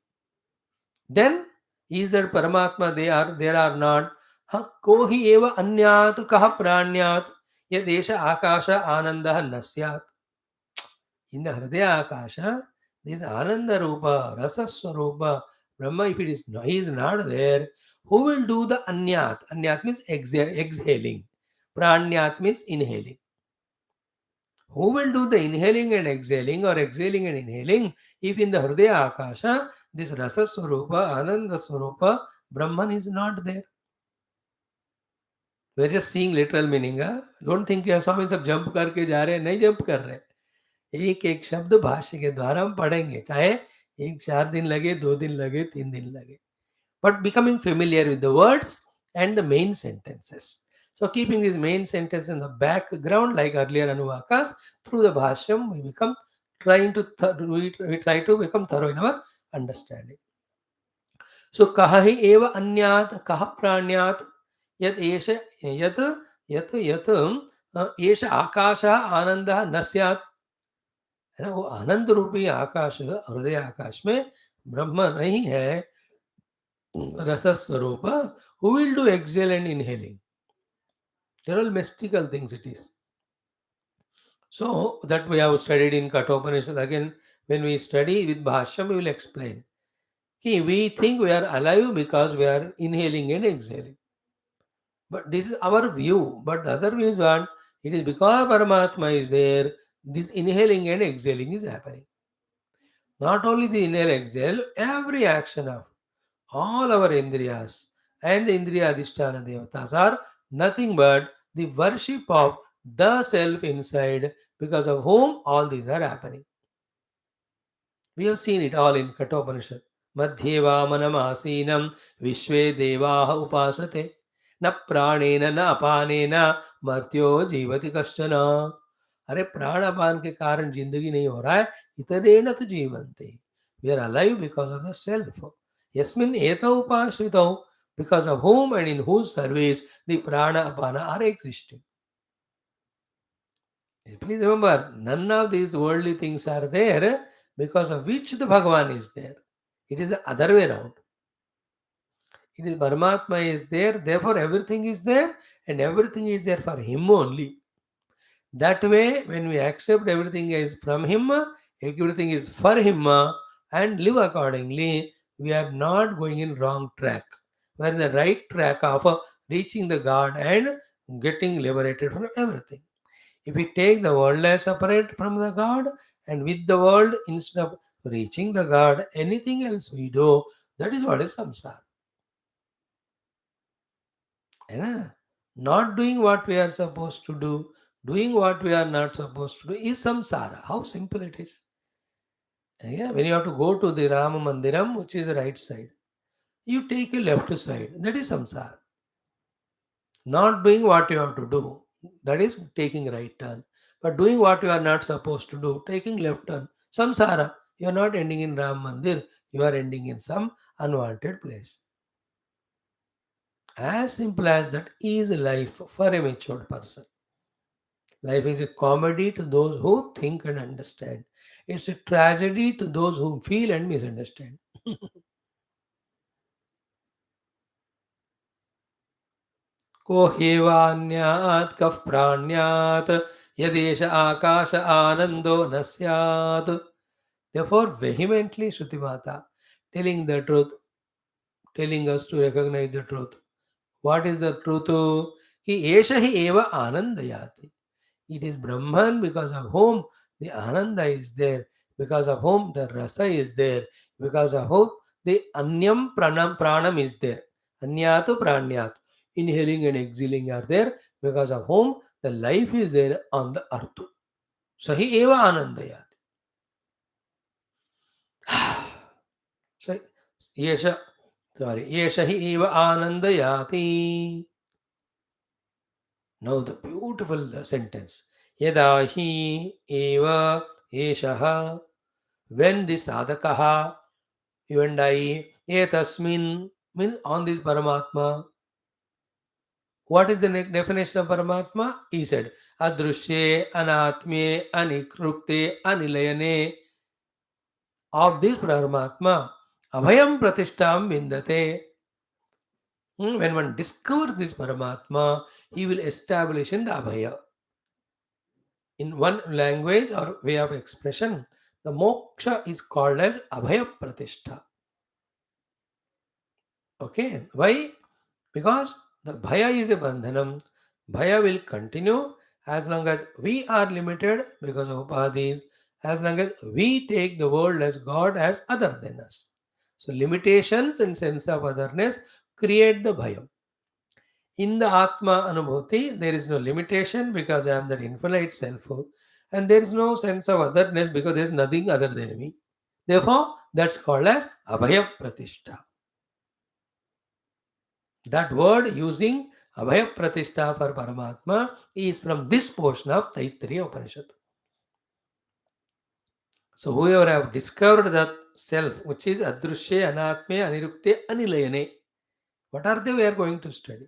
Then is that Paramatma there are not. को हि एव अन्यात् कः प्राण्यात् यदेश आकाश आनंदः न स्यात्. In the Hridaya Akasha, this Ananda Rupa, Rasa Swarupa, Brahma, if it is he is not there, who will do the Anyat? Anyat means exhaling. Pranyat means inhaling. Who will do the inhaling and exhaling or exhaling and inhaling if in the Hridaya Akasha, this Rasa Swarupa, Ananda Swarupa, Brahman is not there? We are just seeing literal meaning. Don't think कि स्वामी सब jump करके जा रहे हैं. नहीं jump कर रहे. एक एक शब्द भाष्य के द्वारा हम पढ़ेंगे, चाहे एक 4 दिन लगे, 2 दिन लगे, 3 दिन लगे. But becoming familiar with the words and the main sentences. So keeping these main sentences in the background, like earlier Anuvakas, through the Bhashyam, we become we try to become thorough in our understanding. So kahi eva anyat kah pranyat yat esha yat esha akasha आनंदः न स्यात्. है ना, वो आनंद रूपी आकाश हृदय आकाश में ब्रह्म नहीं है, Rasaswarupa, who will do exhale and inhaling. They're all mystical things it is. So that we have studied in Kathopanishad. Again, when we study with Bhashyam, we will explain. Okay, we think we are alive because we are inhaling and exhaling. But this is our view. But the other view is what? It is because Paramatma is there, this inhaling and exhaling is happening. Not only the inhale, exhale, every action of all our indriyas and the indriya adhisthana devatas are nothing but the worship of the self inside, because of whom all these are happening. We have seen it all in Kathopanishad. Madhye vamanamasinam vishve devaha upasate na pranena na apanena martyo जीवति कश्चन. अरे प्राण अपान के कारण जिंदगी नहीं हो रहा है, इतने न तो जीवंते. We are alive because of the self. Yasmin eta upashritau, because of whom and in whose service the prana apana are existing. Please remember, none of these worldly things are there because of which the Bhagavan is there. It is the other way around. It is Paramatma is there, therefore everything is there, and everything is there for Him only. That way, when we accept everything is from Him, everything is for Him, and live accordingly, we are not going in wrong track. We are in the right track of reaching the God and getting liberated from everything. If we take the world as separate from the God and with the world instead of reaching the God, anything else we do, that is what is samsara. Yeah? Not doing what we are supposed to do, doing what we are not supposed to do is samsara. How simple it is. Yeah? When you have to go to the Rama Mandiram, which is the right side, you take a left side. That is samsara. Not doing what you have to do, that is taking right turn. But doing what you are not supposed to do, taking left turn, samsara. You are not ending in Ram Mandir, you are ending in some unwanted place. As simple as that is life for a matured person. Life is a comedy to those who think and understand. It's a tragedy to those who feel and misunderstand. को हेवान्यात् कः प्राण्यात् यदेश आकाश आनंदो न स्यात्. Therefore, vehemently Shruti Mata telling the truth, telling us to recognize the truth. What is the truth? Ki esha hi eva anandayati. It is Brahman because of whom the Ananda is there, because of whom the Rasa is there, because of whom the Anyam Pranam is there. Anyatu Pranyat. Inhaling and exhaling are there, because of whom the life is there on the earth. Sahi eva Anandayat. So, Yesha, Yesha hi eva Anandayati. Now the beautiful sentence. Yada hi eva Yeshaha. When the sadhakaha, you and I, etasmin, means on this Paramatma. What is the definition of Paramatma? He said, Adrushye, Anatme, Anikrukte, Anilayane. Of this Paramatma, Abhayam Pratishtam Vindate. When one discovers this Paramatma, he will establish in the Abhaya. In one language or way of expression, the moksha is called as Abhaya Pratishtha. Okay, why? Because the bhaya is a bandhanam. Bhaya will continue as long as we are limited because of upadhis, as long as we take the world as God as other than us. So limitations and sense of otherness create the bhayam. In the Atma Anubhuti, there is no limitation because I am that infinite selfhood, and there is no sense of otherness because there is nothing other than me. Therefore, that's called as Abhaya Pratishtha. That word using Abhaya Pratishtha for Paramatma is from this portion of Taittiriya Upanishad. So whoever have discovered that self, which is Adrushya, Anatme, Anirukte, Anilayane, what are they we are going to study?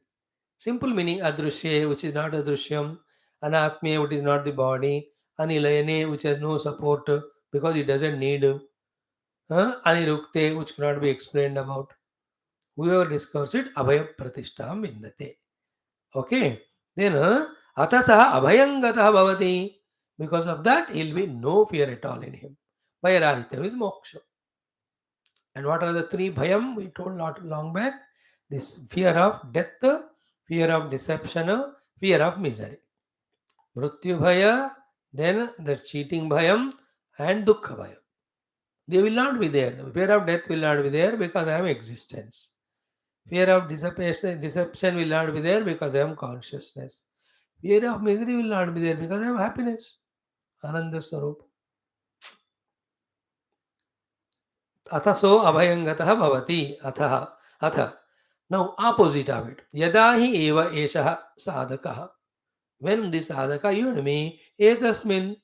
Simple meaning Adrushya, which is not Adrushyam, Anatme, which is not the body, Anilayane, which has no support because it doesn't need, Anirukte, which cannot be explained about. Whoever discovers it, abhaya pratishtam vindate. Okay. Then atasaha abhayangatah bhavati. Because of that, he'll be no fear at all in him. Vairahitya is moksha. And what are the three bhayam we told not long back? This fear of death, fear of deception, fear of misery. Mrityu bhaya, then the cheating bhayam and dukkha bhayam. They will not be there. Fear of death will not be there because I am existence. Fear of deception will not be there because I am consciousness. Fear of misery will not be there because I am happiness. Ananda Swarup. अथसो अभयंगतः भवति अथः अथ now opposite of it यदा हि एव एषः साधकः when this sadhaka you and me etasmin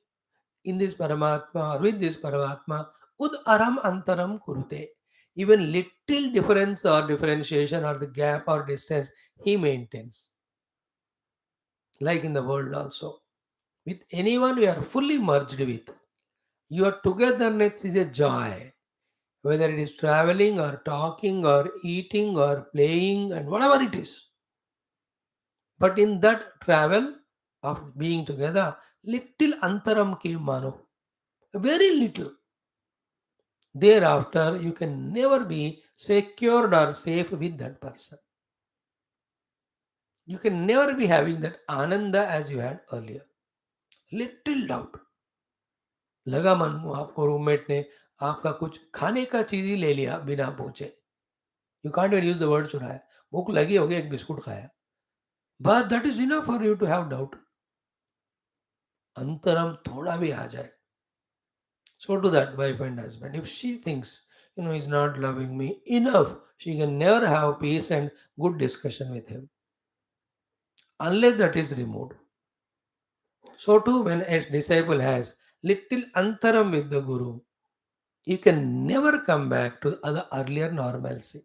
in this paramatma or with this paramatma ud aram antaram kurute even little difference or differentiation or the gap or distance he maintains like in the world also with anyone you are fully merged with your togetherness is a joy whether it is traveling or talking or eating or playing and whatever it is. But in that travel of being together, little antaram came mano, very little. Thereafter, you can never be secured or safe with that person. You can never be having that ananda as you had earlier. Little doubt. लगा मन आपको roommate ने आपका कुछ खाने का चीज ही ले लिया बिना पूछे. You can't even use the word चुराया. भूख लगी होगी एक बिस्कुट खाया. But that is enough for you to have doubt. अंतरम थोड़ा भी आ जाए. So to that wife and husband. If she thinks, he's not loving me enough, she can never have peace and good discussion with him. Unless that is removed. So too, when a disciple has little antaram with the Guru, he can never come back to the earlier normalcy.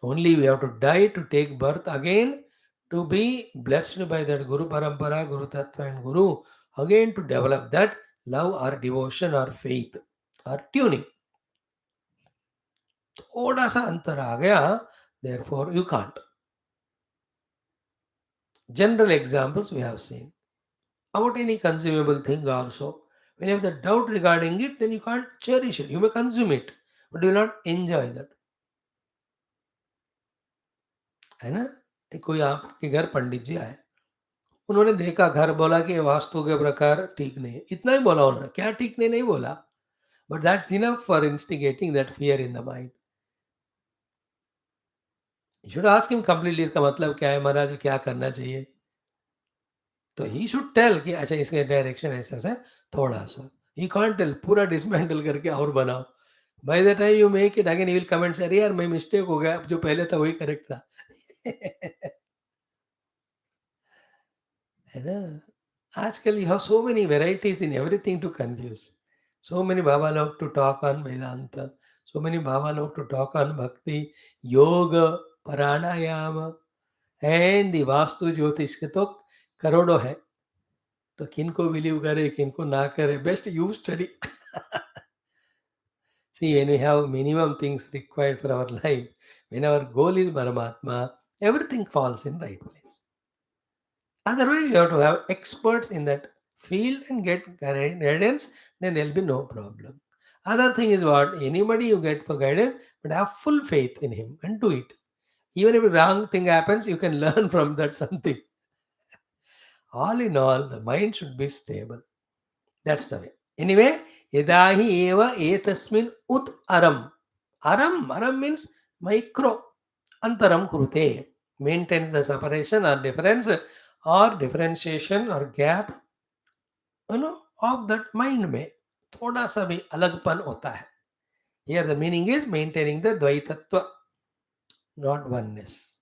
Only we have to die to take birth again to be blessed by that Guru Parampara, Guru Tattva and Guru again to develop that love or devotion or faith or tuning. थोड़ा सा अंतर आ गया, therefore you can't. General examples we have seen. About any consumable thing also. When you have the doubt regarding it, then you can't cherish it. You may consume it, but you will not enjoy that. है ना? कोई आपके घर पंडित जी आए, उन्होंने देखा घर, बोला कि वास्तु के प्रकार ठीक नहीं है. इतना ही बोला उन्होंने, क्या ठीक नहीं बोला, but that's enough for instigating that fear in the mind. You should ask him completely इसका मतलब क्या है महाराज, क्या करना चाहिए. तो ही शुड टेल कि अच्छा इसके डायरेक्शन ऐसा है थोड़ा सा. ही कांट टेल पूरा डिसमेंटल करके और बनाओ. By the time you make it again he will comment से, अरे यार मैं मिस्टेक हो गया, जो पहले था वही करेक्ट था. है ना. आजकल you have so many varieties in everything to confuse. So many बाबा लोग to talk on Vedanta, so many बाबा लोग टू टॉक ऑन भक्ति, योग, प्राणायाम एंड दी वास्तु ज्योतिष के तो करोड़ों है. तो किनको बिलीव करे, किनको ना करे, best you study. See, when we have minimum things required for our life, when our goal is Paramatma, everything falls in right place. Otherwise, you have to have experts in that field and get guidance, then there will be no problem. Other thing is what? Anybody you get for guidance, but have full faith in him and do it. Even if a wrong thing happens, you can learn from that something. All in all, the mind should be stable. That's the way. Anyway, yadahi eva etasmin ut aram. Aram means micro. Antaram kurute. Maintain the separation or difference or differentiation or gap, of that mind में थोड़ा सा भी अलगपन होता है. Here the meaning is maintaining the Dvaitatva, not oneness.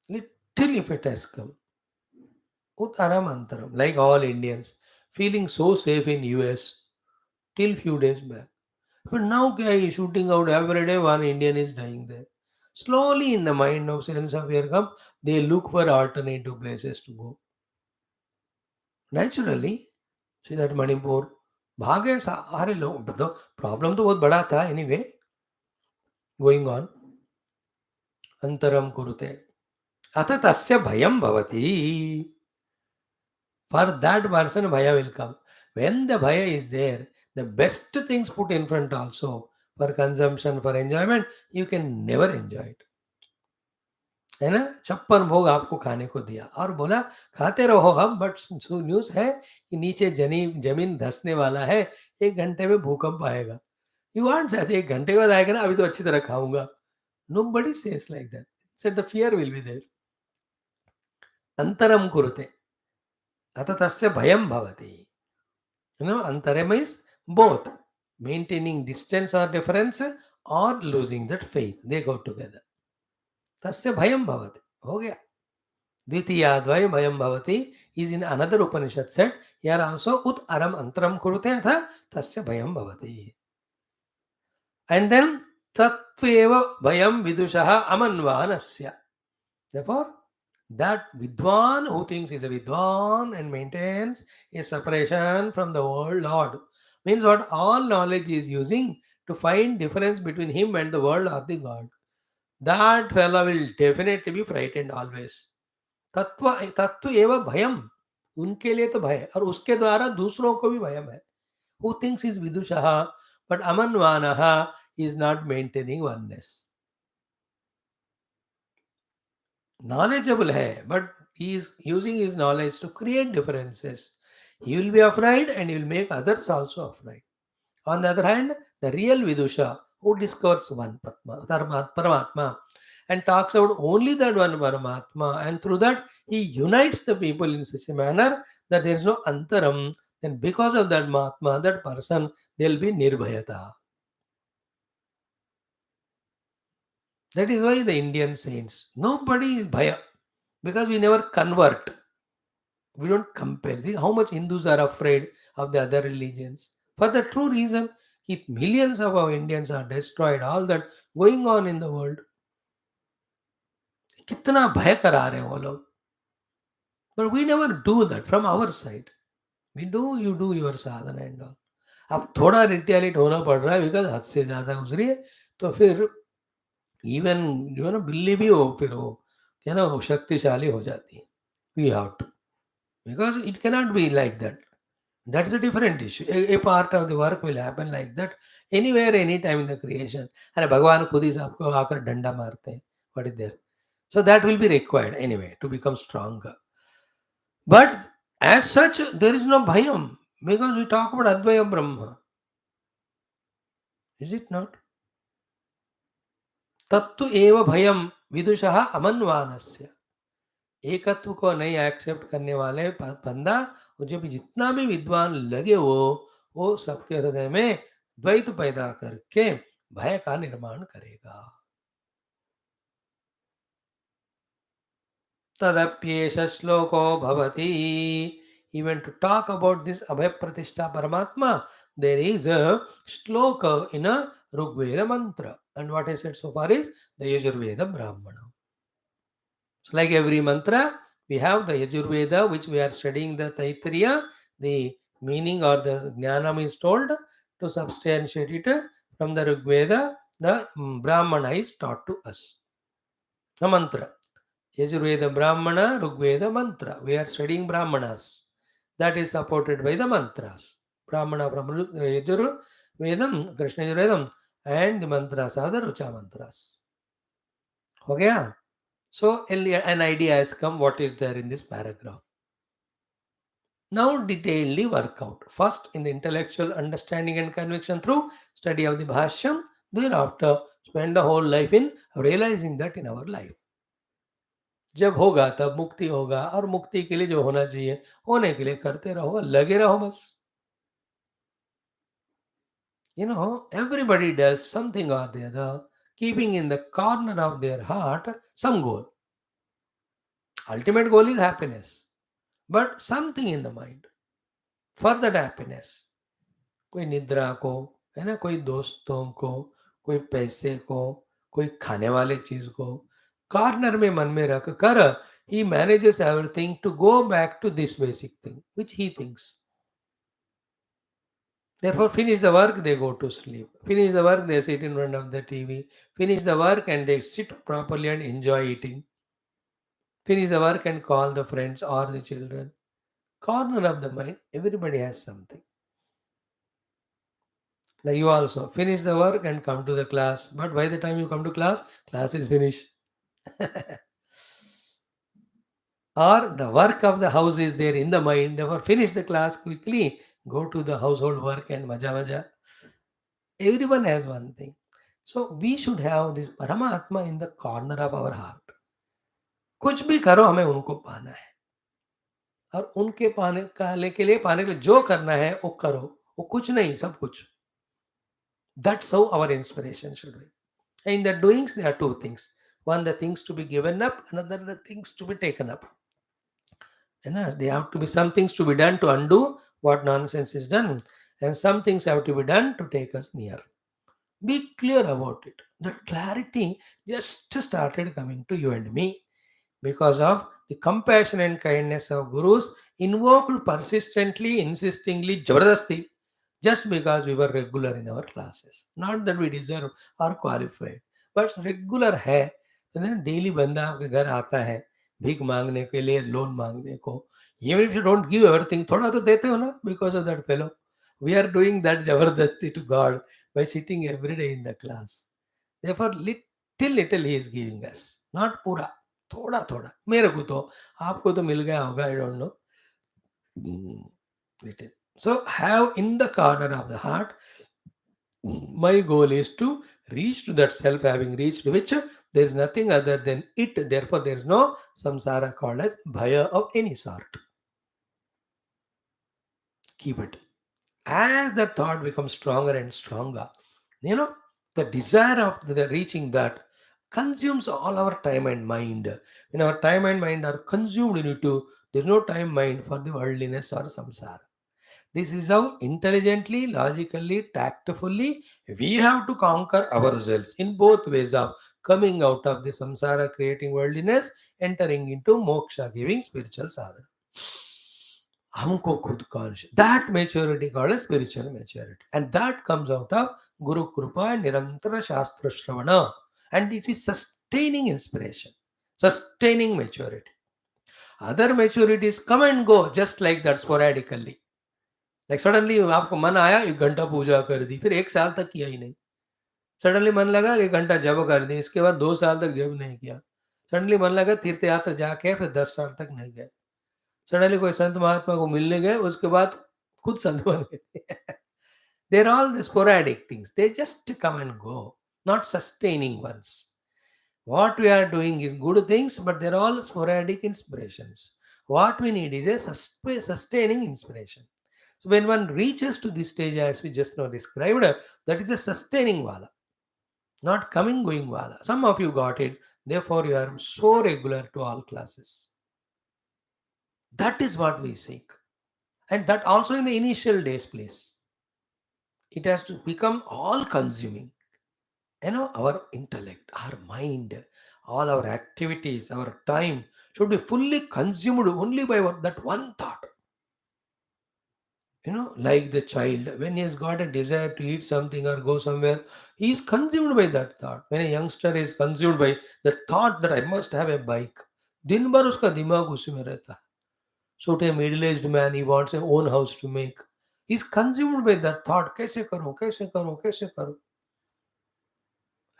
Little if it has come. Uttaram antaram, like all Indians, feeling so safe in US till few days back. But now kya is shooting out every day, one Indian is dying there. Slowly in the mind of sense of fear come, they look for alternative places to go. Naturally, see that Manipur, भागे सारे लोग. तो problem तो बहुत बड़ा था anyway going on. अंतरम कुरुते अथ तस्य भयम भवति. For that person, Bhaya will come. When the Bhaya is there, the best things put in front also for consumption, for enjoyment, you can never enjoy it. है ना? 56 भोग आपको खाने को दिया और बोला खाते रहो अब, बट न्यूज़ है कि नीचे जमीन धंसने वाला है, 1 घंटे में भूकंप आएगा. यू वांट सच 1 घंटे के बाद आएगा ना, अभी तो अच्छी तरह खाऊंगा. Nobody says like that. Said the fear will be there. अंतरम कुरुते अथ तस्य भयम भवति. Antara means both maintaining distance or difference or losing that faith. They go together. Tasya bhayam bhavati. हो गया. द्वितीयाद्वय भयम भवति is in another Upanishad said. Here also ut aram antaram kurute atha tasya bhayam bhavati. And then tatveva bhayam vidushaha amanvanasya. Therefore, that Vidwan who thinks is a Vidwan and maintains a separation from the world Lord means what all knowledge is using to find difference between him and the world or the God. That fellow will definitely be frightened always. तत्व एवं भयम उनके लिए तो भय और उसके द्वारा दूसरों को भी भयम है. Who thinks is विदुषः but amanvanah is not maintaining oneness. Knowledgeable hai, but he is using his knowledge to create differences. He will be afraid and he will make others also afraid. On the other hand, the real Vidusha who discovers one Paramatma and talks about only that one Paramatma, and through that he unites the people in such a manner that there is no antaram, and because of that Mahatma, that person, there will be nirbhayata. That is why the Indian saints, nobody is bhaya, because we never convert. We don't compare. See how much Hindus are afraid of the other religions. For the true reason, if millions of our Indians are destroyed, all that going on in the world, कितना भय करा रहे हैं वो लोग. But we never do that from our side. We do, you do your sadhana and all. अब थोड़ा retaliate होना पड़ रहा है बिकॉज हद से ज़्यादा गुजरी है, तो फिर इवन जो है ना बिल्ली भी हो फिर वो क्या ना वो शक्तिशाली हो जाती है. We have to, because it cannot be like that. That's a different issue. A part of the work will happen like that anywhere, anytime in the creation. अरे भगवान खुद ही सबको आकर डंडा मारते हैं. What is there? So that will be required anyway to become stronger. But as such, there is no bhayam because we talk about Advaya Brahma. Is it not? तत्तु एव भयम विदुषः अमन्वानस्य. एकत्व को नहीं एक्सेप्ट करने वाले बंदा मुझे भी जितना भी विद्वान लगे वो सबके हृदय में द्वैत पैदा करके भय का निर्माण करेगा. तदप्येष श्लोको भवति. Even to talk about this Abhay Pratishtha Paramatma, there is a shloka in a Rigveda mantra. And what I said so far is the Yajurveda Brahmana. So like every mantra, we have the Yajurveda, which we are studying the Taittiriya. The meaning or the Jnanam is told to substantiate it from the Rigveda. The Brahmana is taught to us. A mantra. Yajurveda Brahmana, Rigveda mantra. We are studying Brahmanas. That is supported by the mantras. Brahmana from Yajur Vedam, Krishna Yajurvedam, and the mantras are the Rucha mantras. Okay? So an idea has come what is there in this paragraph. Now detailedly work out. First in the intellectual understanding and conviction through study of the Bhashyam. Thereafter spend the whole life in realizing that in our life. जब होगा तब मुक्ति होगा और मुक्ति के लिए जो होना चाहिए होने के लिए करते रहो, लगे रहो बस. You know, everybody does something or the other, keeping in the corner of their heart some goal. Ultimate goal is happiness, but something in the mind for that happiness. कोई निद्रा को है ना, कोई दोस्तों को, कोई पैसे को, कोई खाने वाले चीज को कॉर्नर में मन में रख कर he manages everything to go back to this basic thing which he thinks. Therefore, finish the work, they go to sleep. Finish the work, they sit in front of the TV. Finish the work and they sit properly and enjoy eating. Finish the work and call the friends or the children. Corner of the mind, everybody has something. Like you also finish the work and come to the class. But by the time you come to class, class is finished. Or the work of the house is there in the mind. Therefore, finish the class quickly. Go to the household work and maja maja. Everyone has one thing. So we should have this Paramatma in the corner of our heart. कुछ भी करो हमें उनको पाना है और उनके पाने के लिए जो करना है वो करो वो कुछ नहीं सब कुछ that's how our inspiration should be in the doings there are two things one the things to be given up another the things to be taken up there have to be some things to be done to undo what nonsense is done and some things have to be done to take us near be clear about it the clarity just started coming to you and me because of the compassion and kindness of gurus invoked persistently, insistingly, jabardasti, just because we were regular in our classes. Not that we deserve or qualified, but regular है. तो ना daily बंदा आपके घर आता है भीख मांगने के लिए लोन मांगने को even if you don't give everything थोड़ा तो देते हो ना because of that fellow we are doing that jabardasti to God by sitting every day in the class therefore little he is giving us not पूरा थोड़ा थोड़ा मेरे को तो आपको तो मिल गया होगा I don't know little so have in the corner of the heart my goal is to reach to that self having reached which there is nothing other than it therefore there is no samsara called as bhaya of any sort keep it as the thought becomes stronger and stronger you know the desire of the reaching that consumes all our time and mind when our time and mind are consumed into there's no time mind for the worldliness or samsara this is how intelligently logically tactfully we have to conquer ourselves in both ways of coming out of the samsara creating worldliness entering into moksha giving spiritual sadhana हमको खुद conscious that maturity called spiritual maturity and that comes out of guru कृपा निरंतर शास्त्र श्रवण and it is sustaining inspiration sustaining maturity other maturities come and go just like that sporadically like suddenly आपको मन आया 1 घंटा पूजा कर दी फिर 1 साल तक किया ही नहीं सडनली मन लगा 1 घंटा जब कर दी इसके बाद 2 साल तक जब नहीं किया सडनली मन लगा तीर्थ यात्रा जाके फिर 10 साल तक नहीं गए सडनली कोई संत महात्मा को मिलने गए उसके बाद खुद संत बन गए they are all the sporadic things they just come and go not sustaining once what we are doing is good things but they're all sporadic inspirations what we need is a sustaining inspiration so when one reaches to this stage as we just now described that is a sustaining wala not coming going wala some of you got it therefore you are so regular to all classes that is what we seek and that also in the initial days please it has to become all consuming our intellect our mind all our activities our time should be fully consumed only by that one thought like the child when he has got a desire to eat something or go somewhere he is consumed by that thought when a youngster is consumed by the thought that I must have a bike दिन भर उसका दिमाग उसी में रहता है so to a middle-aged man he wants a own house to make he's consumed by that thought कैसे करूं कैसे करूं कैसे करूं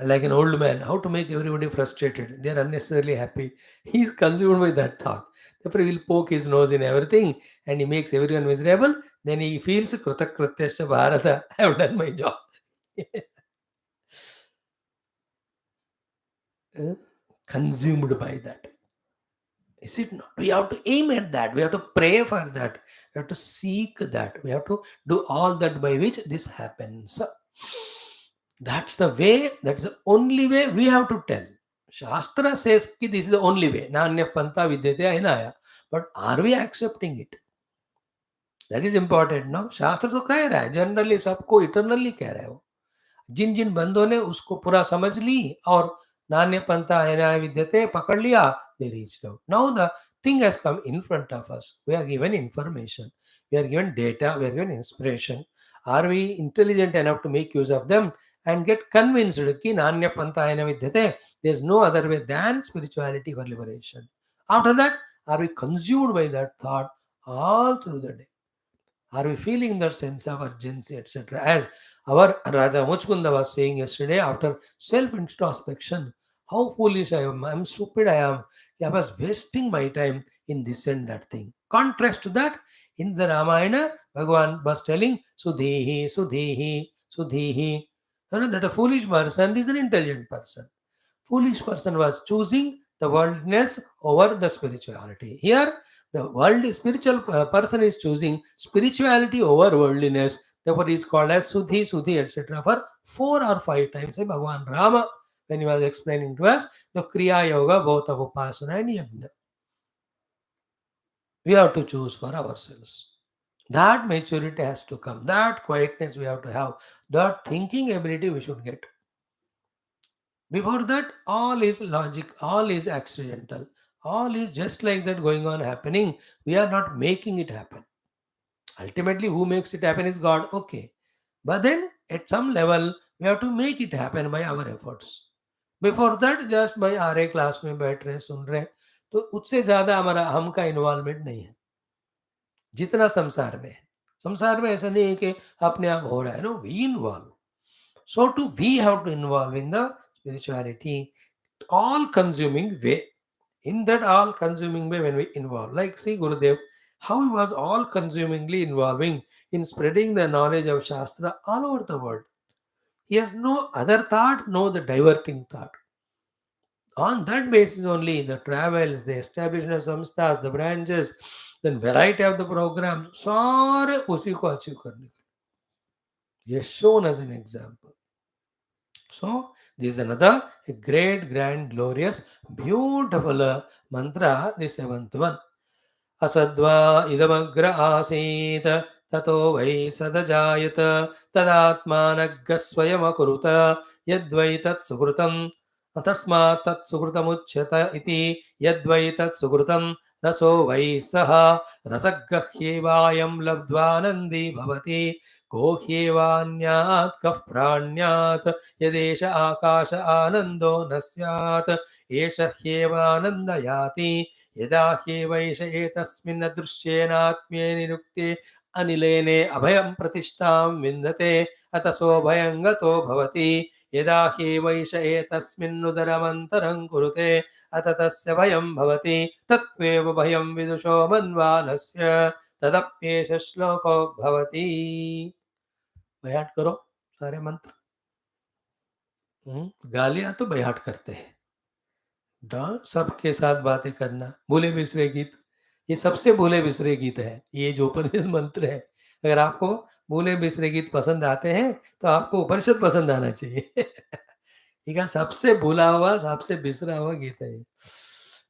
like an old man, how to make everybody frustrated. They are unnecessarily happy. He is consumed by that thought. Therefore, he will poke his nose in everything and he makes everyone miserable. Then he feels Kritakrityascha Bharata. I have done my job. Consumed by that. Is it not? We have to aim at that. We have to pray for that. We have to seek that. We have to do all that by which this happens. That's the way, that's the only way we have to tell. Shastra says that this is the only way. Nanya panta vidyate ainaya. But are we accepting it? That is important, no? शास्त्र तो कह रहा है generally सबको eternally कह रहा है वो जिन जिन बंदों ने उसको पूरा समझ ली और नान्य पंथा है विद्यते पकड़ लिया they reached out. Now the thing has come in front of us. We are given information, we are given data, we are given inspiration. Are we intelligent enough to make use of them and get convinced ki nanya pantayana vidyate? There is no other way than spirituality for liberation. After that, are we consumed by that thought all through the day? Are we feeling that sense of urgency, etc.? As our Raja Muchkunda was saying yesterday, after self introspection, how foolish I am, I'm stupid I am. I was wasting my time in this and that thing. Contrast to that, in the Ramayana, Bhagavan was telling Sudhihi, Sudhihi, Sudhihi. You know that a foolish person is an intelligent person. Foolish person was choosing the worldliness over the spirituality. Here, the world spiritual person is choosing spirituality over worldliness. Therefore, he is called as Sudhi, Sudhi, etc. For 4 or 5 times, Bhagavan Rama, when he was explaining to us the Kriya Yoga, both of Upasana and Yajna, we have to choose for ourselves. That maturity has to come. That quietness we have to have. That thinking ability we should get. Before that, all is logic, all is accidental, all is just like that going on happening. We are not making it happen. Ultimately, who makes it happen is God. Okay. But then at some level, we have to make it happen by our efforts. Before that just भाई आ रहे class में बैठ रहे सुन रहे तो उससे ज़्यादा हमारा हम का इन्वॉल्वमेंट नहीं है जितना संसार में है संसार में ऐसा नहीं है कि अपने आप हो रहा है no we involve so to we have to involve in the spirituality all consuming way. In that all consuming way, when we involve, like see Gurudev, how he was all consumingly involving in spreading the knowledge of Shastra all over the world. He has no other thought, no the diverting thought. On that basis only, the travels, the establishment of samsthas, the branches, then variety of the programs, सारे उसी को achieve करने के लिए. He has shown as an example. So, this is another great, grand, glorious, beautiful mantra, the seventh one. Asadva idamagra asit tato vai sadajayat tadatmanagasvayamakuruta yadvai tat sukrutam tasmat tat sukrutamuchyata iti yadvai tat sukrutam raso vai saha rasaggahyevayam labdvanandi bhavati कोह्येवान्यात् कः प्राण्यात् यदेष आकाश आनन्दो न स्यात् एष ह्येवानन्द याति यदा ह्येवैष एतस्मिन् दृश्येनात्म्ये निरुक्ते अनिलेने अभयं प्रतिष्ठां विन्दते अत सोऽभयं गतो भवति यदा ह्येवैष एतस्मिन्नुदरमन्तरं कुरुते अत तस्य भयं भवति तत्त्वेव भयं विदुषो मन्वानस्य तदप्येष श्लोको भवति. बयाट करो सारे मंत्र. गालियां तो बयाट करते हैं, सबके साथ बातें करना, भूले बिसरे गीत, ये सबसे भूले बिसरे गीत है. ये जो उपनिषद मंत्र है, अगर आपको भूले बिसरे गीत पसंद आते हैं तो आपको उपनिषद पसंद आना चाहिए. ठीक है, सबसे भूला हुआ, सबसे बिसरा हुआ गीत है.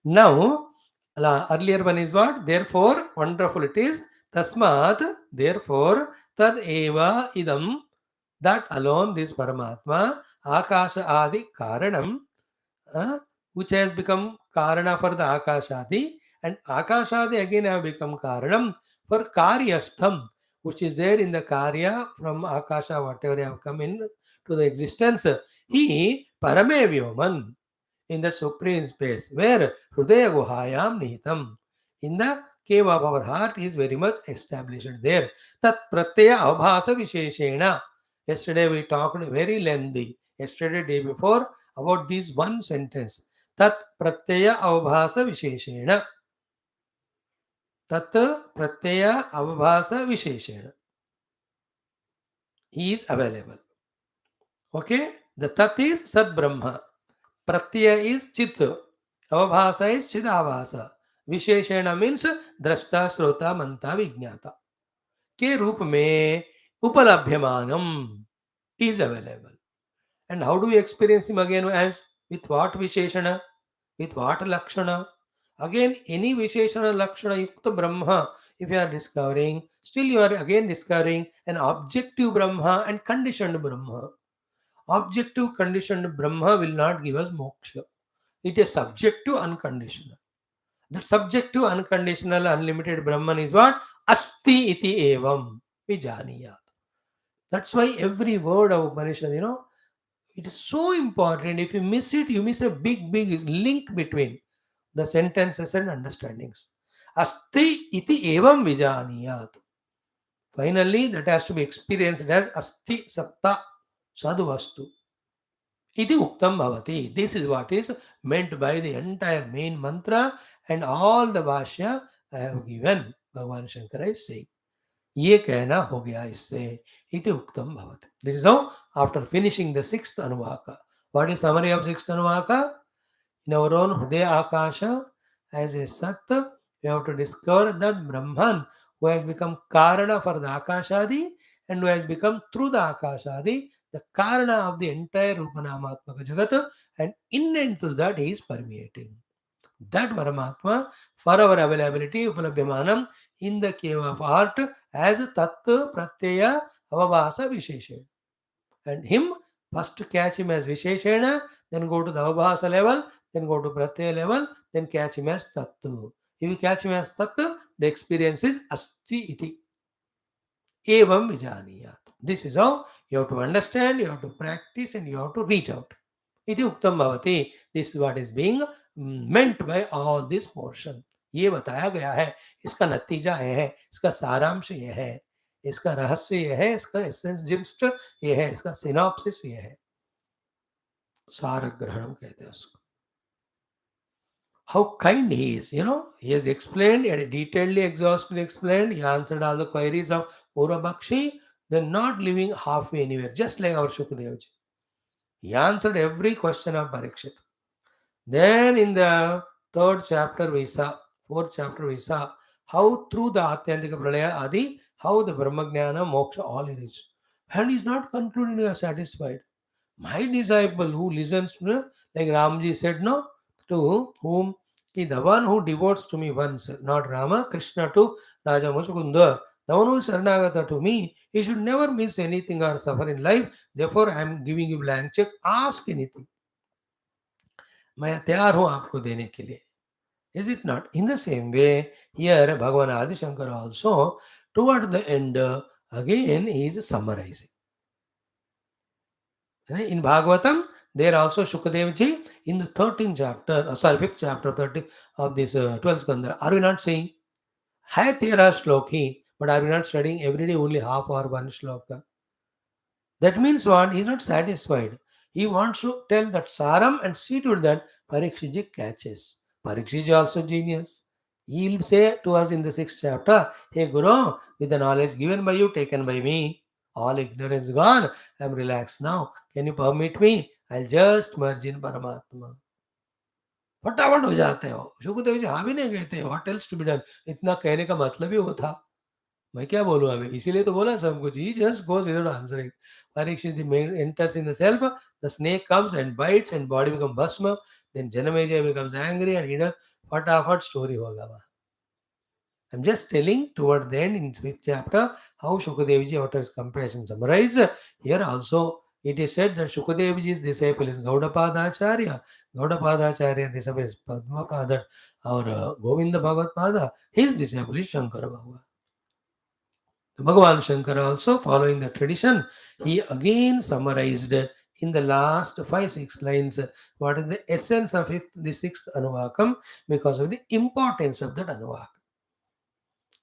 Now earlier one is what therefore wonderful it is तस्मात् देयरफॉर तद एव इदम that alone this Paramatma Akasha Adi Karanam, which has become Karana for the Akashadi, and Akashadi again have become Karanam for Karyastham, which is there in the Karya from Akasha, whatever have come in to the existence. He Parame Vyoman, in that supreme space where Hrudaya Guhayam Nihitam, in the cave of our heart is very much established there. Tat Pratyaya Abhasa Visheshena. Yesterday we talked very lengthy, yesterday day before, about this one sentence. Tat pratyaya avabhasa visheshena. Tat pratyaya avabhasa visheshena. He is available. Okay? The tat is Sat Brahma. Pratyaya is Chit. Avabhasa is Chidavasa. Visheshena means Drashta, Shrota, Manta, Vijnata. के रूप में उपलभ्यमानम is available. And how do you experience him again? As with what Visheshana? With what Lakshana? Again, any Visheshana Lakshana Yukta Brahma, if you are discovering, still you are again discovering an objective Brahma and conditioned Brahma. Objective conditioned Brahma will not give us moksha. It is subjective unconditional. The subjective, unconditional, unlimited Brahman is what? Asti iti evam vijaniyat. That's why every word of Upanishad, it is so important. If you miss it, you miss a big, big link between the sentences and understandings. Asti iti evam vijaniyat. Finally, that has to be experienced as asti satta sadvastu. Iti uktam bhavati. This is what is meant by the entire main mantra and all the Bhashya I have given. Bhagavan Shankara is saying. ये कहना हो गया इससे इति उक्तम भवति. This is how after finishing the sixth anuvaka. What is summary of sixth anuvaka? In our own Hridaya Akasha, as a Sat, we have to discover that Brahman who has become Karana for the Akashadi and who has become through the Akashadi the Karana of the entire Rupanamatmaka Jagat, and in and through that he is permeating. That Paramatma for our availability, Upalabhyamanam, in the cave of art as Tat Pratyaya Avabhasa Visheshena. And him, first catch him as Visheshena, then go to the Avabhasa level, then go to Pratyaya level, then catch him as Tattu. If you catch him as Tattu, the experience is Asti iti. Evam Vijaniyat. This is how you have to understand, you have to practice, and you have to reach out. Iti Uktam Bhavati. This is what is being meant by all this portion. ये बताया गया है, इसका नतीजा ये है, इसका सारांश ये है, इसका रहस्य ये है, इसका एसेंस जिम्स्ट ये है, इसका सिनॉप्सिस ये है. सार ग्रहणम कहते हैं उसको. How kind he is, he has explained and detailedly, exhaustively explained. He answered all the queries of Purabakshi. They're not living halfway anywhere, just like our Shukadevji. He answered every question of Parikshit. Then in the third chapter we saw, fourth chapter we saw how through the Atyantika Pralaya Adi, how the Brahmagnana Moksha all he reached. And he's not concluding satisfied. My disciple who listens, like Ramji said, no, to whom the one who devotes to me once, not Rama, Krishna to Raja Muchukunda, the one who is Saranagata to me, he should never miss anything or suffer in life. Therefore, I am giving you blank check. Ask anything. मैं तैयार हूं आपको देने के लिए. Is it not? In the same way, here Bhagavan Adi Shankara also, toward the end, again he is summarizing. In Bhagavatam, there also Shukadevji in the 13th chapter, 5th chapter 30 of this 12th skandha. Are we not saying, Hai tera shloki, but are we not studying every day only half or one shloka? That means what? He is not satisfied. He wants to tell that Saram and see to it that Parikshiji catches. Parikshiji also genius. He will say to us in the 6th chapter, Hey Guru, with the knowledge given by you, taken by me, all ignorance gone, I am relaxed now. Can you permit me? I'll just merge in Paramatma. फटाफट हो जाते हो. शुक्रदेव जी हाँ भी नहीं कहते. What else to be done? इतना कहने का मतलब ही वो था. मैं क्या बोलूँ अभी. इसीलिए तो बोला सब कुछ. He just goes without answering. Parikshit enters in the self. The snake comes and bites and body becomes Bhasma. Then Janamejaya becomes angry and he does फटाफट story होगा वहाँ. I'm just telling toward the end in 5th chapter how Shukadevji out of his compassion summarized. Here also it is said that Shukadevji's disciple is Gaudapadacharya. Gaudapadacharya disciple is Padmapada or Govinda Bhagavad Pada. His disciple is Shankara Bhagavad. Bhagavan Shankara also, following the tradition, he again summarized in the last 5-6 lines what is the essence of the 6th Anuvakam because of the importance of that Anuvakam.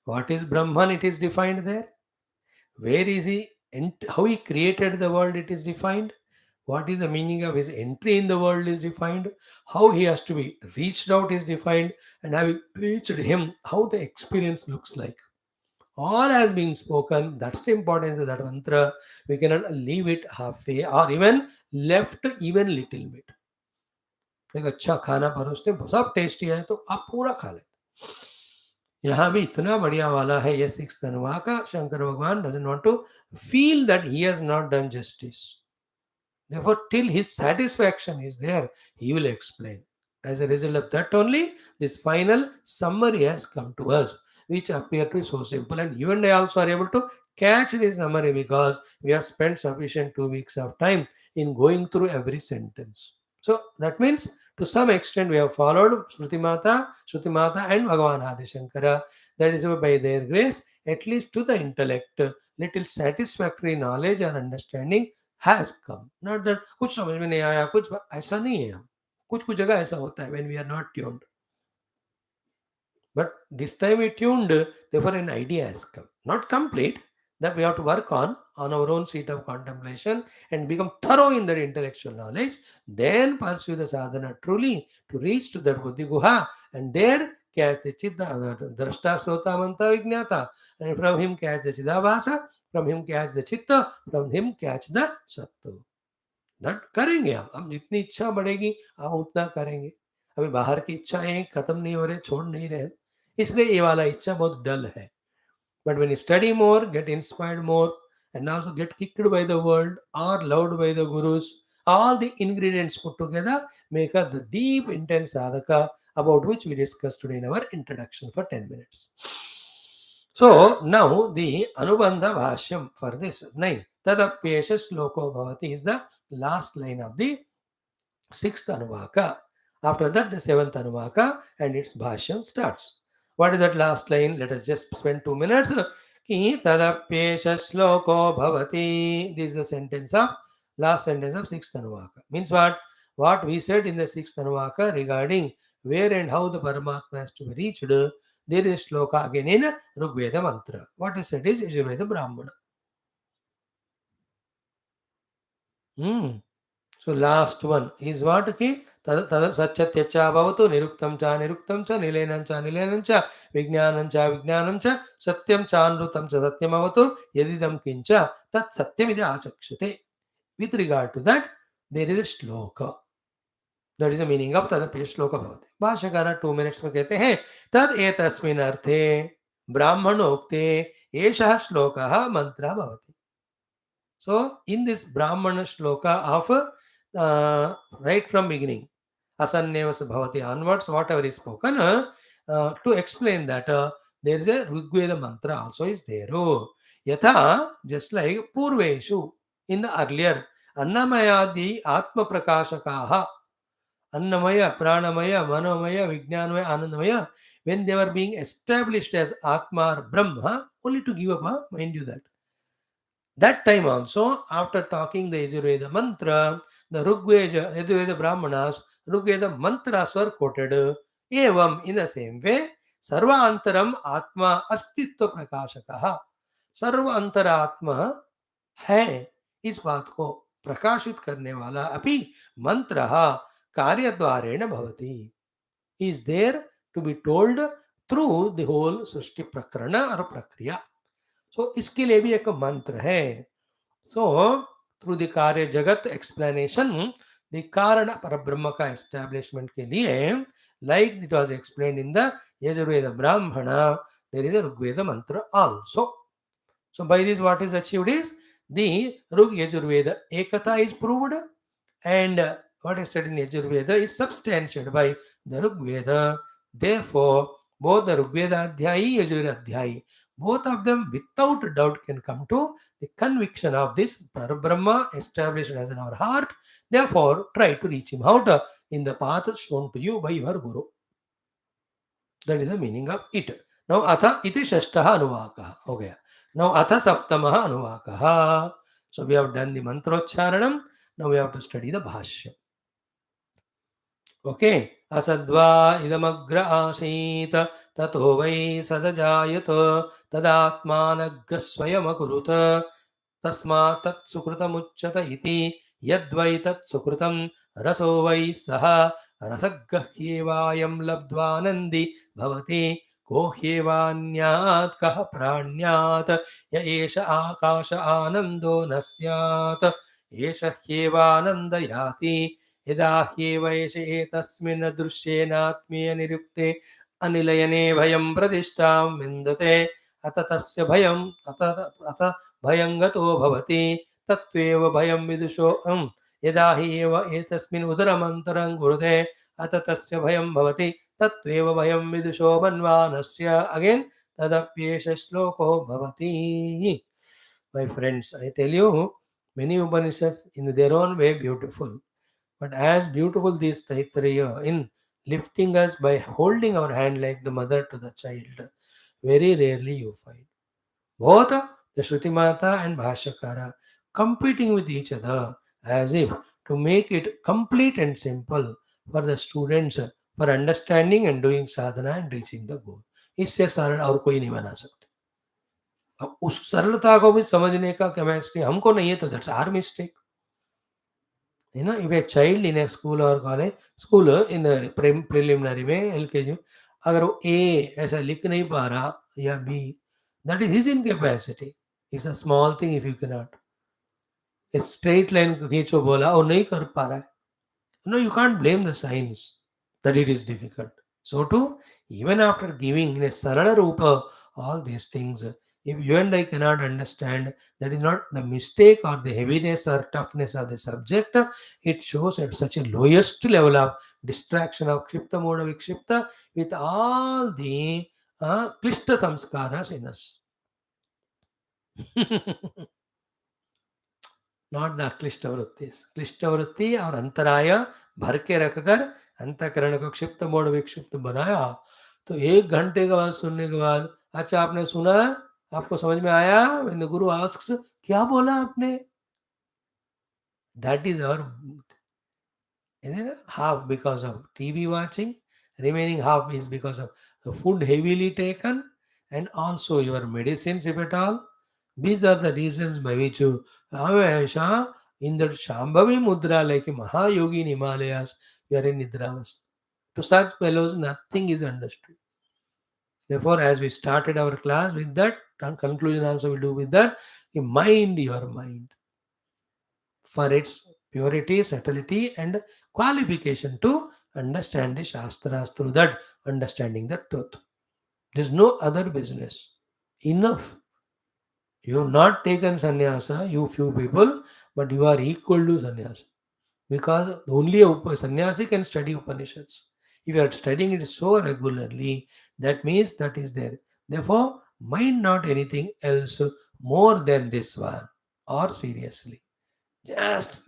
What is Brahman? It is defined there. Where is he? How he created the world? It is defined. What is the meaning of his entry in the world is defined. How he has to be reached out is defined. And having reached him, how the experience looks like. All has been spoken. That's the importance of that mantra. We cannot leave it halfway or even left even little bit. एक अच्छा खाना परोसते हैं सब tasty है तो आप पूरा खा लेते. यहाँ भी इतना बढ़िया वाला है ये 6th अनुवाका. शंकर भगवान doesn't want to feel that he has not done justice. Therefore, till his satisfaction is there, he will explain. As a result of that only, this final summary has come to us, which appear to be so simple. And you and I also are able to catch this summary because we have spent sufficient 2 weeks of time in going through every sentence. So that means To some extent, we have followed Shruti Mata and Bhagavan Adi Shankara. That is why by their grace, at least to the intellect, little satisfactory knowledge or understanding has come. Not that कुछ समझ में नहीं आया, कुछ ऐसा नहीं है. कुछ कुछ जगह ऐसा होता है when we are not tuned. But this time we tuned, therefore an idea has come. Not complete, that we have to work on our own seat of contemplation and become thorough in that intellectual knowledge, then pursue the sadhana truly to reach to that buddhi guha, and there catch the chitta, drashta, srota, manta, vignata, and from him catch the chidabhasa, from him catch the chitta, from him catch the sattva. That करेंगे हम जितनी इच्छा बढ़ेगी हम उतना करेंगे. अभी बाहर की इच्छाएं खत्म नहीं हो रहे, छोड़ नहीं रहे, इसलिए ये वाला इच्छा बहुत डल है. But when you study more, get inspired more, and also get kicked by the world or loved by the gurus, all the ingredients put together make up the deep, intense sadhaka about which we discussed today in our introduction for 10 minutes. So now the Anubandha Bhashyam for this. Nai, Tadapyesha Sloko Bhavati is the last line of the 6th Anuvaka. After that, the 7th Anuvaka and its Bhashyam starts. What is that last line? Let us just spend 2 minutes. Ki tadapyesha sloko bhavati. This is the sentence of last sentence of 6th Anuvaka. Means what? What we said in the 6th Anuvaka regarding where and how the Paramatma has to be reached, there is sloka again in Rigveda mantra. What is said is Yajurveda Brahmana. So last one is what? Ki सच्चत्यच्चा भवतु निरुक्तं च निलेनं च विज्ञानं च सत्यं चानृतं च सत्यमवतु यदिदं किंच तत् सत्यमिति आचक्षते. With regard to that, there is a shloka. That is the meaning of तदप्य श्लोक भवति. भाष्यकार 2 minutes में कहते हैं तद एतस्मिन् अर्थे ब्राह्मणोक्ते एषः श्लोकः मंत्रः भवति. So in this Brahmana shloka of right from beginning, Asannevasa Bhavati onwards, whatever is spoken, to explain that there is a Rigveda mantra also is there. Yatha, just like Purveshu, in the earlier, Annamayadi Atma Prakashakaha, Annamaya, Pranamaya, Manomaya, Vijnanamaya, Anandamaya, when they were being established as Atma or Brahma, only to give up, mind you that. That time also, after talking the Yajurveda mantra, the Yajurveda Brahmanas, Rigveda mantras were quoted. Evam, in the same way, Sarva Antaram Atma Astitva Prakashakaha. सर्व अंतरात्मा है, इस बात को प्रकाशित करने वाला अपि मंत्र कार्य द्वारेण भवति. is there to be told through the whole सृष्टि प्रकरण और प्रक्रिया. सो इसके लिए भी एक मंत्र है. सो थ्रू द कार्य जगत एक्सप्लेनेशन, द कारण पर ब्रह्म का एस्टैब्लिशमेंट के लिए, like it was explained in the Yajurveda ब्राह्मण, देयर इज अ ऋग्वेद मंत्र also. So by this what is achieved is the Rig Yajurveda Ekata is proved, and what is said in Yajurveda is substantiated by the Rigveda. Therefore, both the Rigveda Adhyayi, Yajurveda Adhyayi, both of them without doubt can come to the conviction of this Parabrahma established as in our heart. Therefore, try to reach him out in the path shown to you by your Guru. That is the meaning of it. Now, Atha iti Shashtaha Anuvakaha. Okay. Now, Atha Saptamaha Anuvakaha. So, we have done the Mantrocharanam. Now, we have to study the Bhashyam. Okay. Asadva idamagra asita tato vai sadajayata tadatmanagasvayamakuruta tasma tat sukrutamucchata iti yadvai tat sukrutam raso vai saha रसगह्येवायं लब्ध्वानन्दी भवति को ह्येवान्यात् कः प्राण्यात् य एष आकाश आनन्दो न स्यात् एष ह्येवानन्दयाति यदा ह्येवैष एतस्मिन् दृश्येनात्मीयनिरुक्ते अनिलयने भयं प्रतिष्ठां विन्दते अत तस्य भयं अत भयं गतो भवति तत्त्वेव भयं विदुषो यदा हि एव एतस्मिन् उदरमन्तरं गुरुते अत तस्य भयं भवति तत्त्वेव भयं विदुषो मन्वानस्य. अगेन तदप्येष श्लोको भवति. My friends, I tell you, many Upanishads in their own way beautiful, But as beautiful this Taittiriya in lifting us by holding our hand like the mother to the child, very rarely you find. Both the Shruti Mata and Bhashyakara competing with each other as if to make it complete and simple for the students for understanding and doing sadhana and reaching the goal. इससे सरल और कोई नहीं बना सकते. अब उस सरलता को भी समझने का कैपेसिटी हमको नहीं है तो that's our mistake. If a child in a school or college, school in a preliminary में LKG में अगर वो A ऐसा लिख नहीं पा रहा या B, that is his incapacity. It's a small thing if you cannot. A straight line खींचो बोला और नहीं कर पा रहा है. No, you can't blame the science that it is difficult. So too, even after giving in a Sarala Rupa all these things, if you and I cannot understand, that is not the mistake or the heaviness or toughness of the subject. It shows at such a lowest level of distraction of Kshipta mode of Vikshipta with all the Klishta samskaras in us. Not the क्लिष्ट वृत्तिस. क्लिष्ट वृत्ति और अंतराय भर के रखकर अंतःकरण को क्षिप्त मोड़ विक्षिप्त बनाया. तो 1 घंटे के बाद सुनने के बाद अच्छा आपने सुना, आपको समझ में आया, व्हेन द गुरु आस्क्स क्या बोला आपने, that is our, isn't it? Half because of TV watching, remaining half is because of the food heavily taken, and also your medicines, if at all. These are the reasons by which you, Amesha, in the Shambhavi Mudra, like a Mahayogi in Himalayas, you are in Nidravas. To such fellows, nothing is understood. Therefore, as we started our class with that, and conclusion also will do with that, you mind your mind for its purity, subtlety, and qualification to understand the Shastras through that understanding the truth. There's no other business. Enough. You have not taken sannyasa, you few people, but you are equal to sannyasa. Because only a sannyasi can study Upanishads. If you are studying it so regularly, that means that is there. Therefore, mind not anything else more than this one or seriously. Just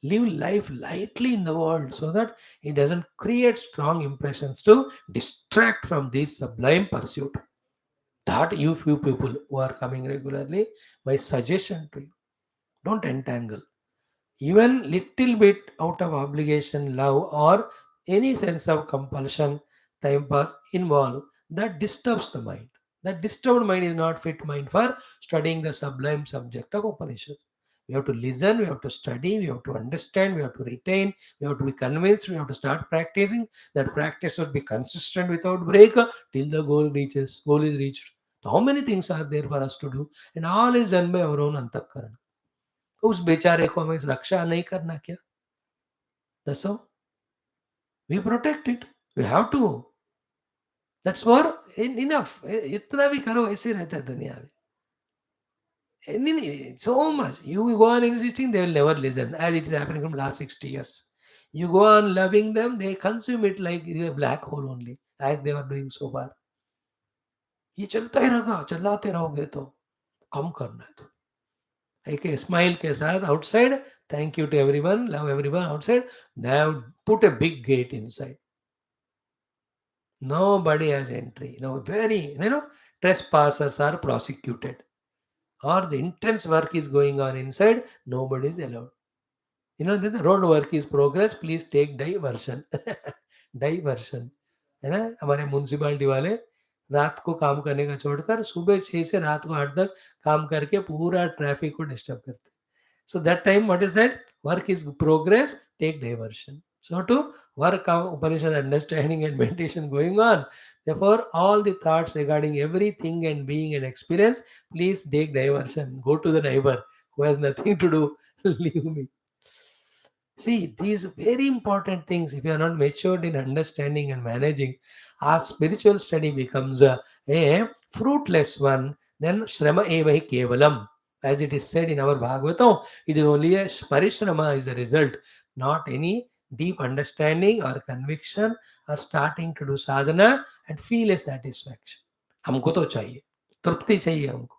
live life lightly in the world so that it doesn't create strong impressions to distract from this sublime pursuit. That you few people who are coming regularly, my suggestion to you, don't entangle. Even little bit out of obligation, love, or any sense of compulsion, time pass involved, that disturbs the mind. That disturbed mind is not fit mind for studying the sublime subject of Upanishad. We have to listen, we have to study, we have to understand, we have to retain, we have to be convinced, we have to start practicing. That practice should be consistent without break till the goal is reached. So how many things are there for us to do? And all is done by our own antakaran. उस बेचारे को हमें रक्षा नहीं करना क्या? दसो, we protect it. We have to. That's for enough. इतना भी करो ऐसे रहता है दुनिया में. So much. You go on insisting, they will never listen. As it is happening from last 60 years. You go on loving them, they consume it like a black hole only, as they were doing so far. ये चलता ही रहेगा, चलाते रहोगे तो कम करना है तो. Like a smile के साथ outside, thank you to everyone, love everyone outside. Now put a big gate inside. Nobody has entry. No, trespassers are prosecuted. Or the intense work is going on inside, nobody is allowed. This road work is progress, please take diversion. Diversion. है ना, हमारे municipality वाले रात को काम करने का छोड़कर सुबह 6 से रात को 8 तक काम करके पूरा ट्रैफिक को डिस्टर्ब करते. So that time, what is that? Work is progress, take diversion. So to work on Upanishad understanding and meditation going on. Therefore, all the thoughts regarding everything and being and experience, please take diversion. Go to the neighbor who has nothing to do. Leave me. See, these very important things, if you are not matured in understanding and managing, our spiritual study becomes a fruitless one. Then Shrama Eva Kevalam. As it is said in our Bhagavatam, it is only a parishrama is the result, not any deep understanding or conviction or starting to do sadhana and feel a satisfaction. हमको तो चाहिए, तृप्ति चाहिए, हमको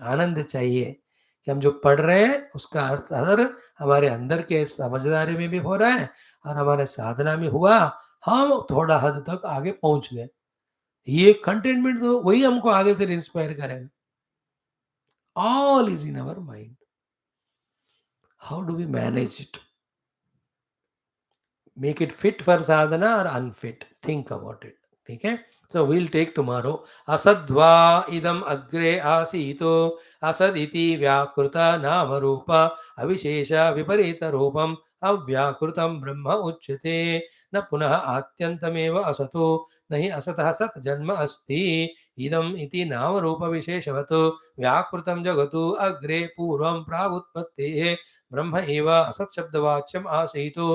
आनंद चाहिए, कि हम जो पढ़ रहे हैं उसका अर्थ अगर हमारे अंदर के समझदारी में भी हो रहा है और हमारे साधना में हुआ, हम थोड़ा हद तक आगे पहुंच गए। ये कंटेनमेंट तो वही हमको आगे फिर इंस्पायर करेगा। All is in our mind. How do we manage it? Make it fit for sadhana और अनफिट, थिंक अबाउट इट। ठीक है, सो विल टेक टुमारो। असद्वा इदम अग्रे आसीतो असद इति व्याकृत नाम रूप अविशेष विपरीत रूपम अव्याकृतम ब्रह्म उच्यते। न पुनः आत्यंतमेव असतो न हि असतः सत् जन्म अस्ति। इदम इति नाम रूप विशेषवत् व्याकृतं जगतु अग्रे पूर्वं प्रागुत्पत्तेः ब्रह्म एव असत् शब्दवाच्यम् आसीतो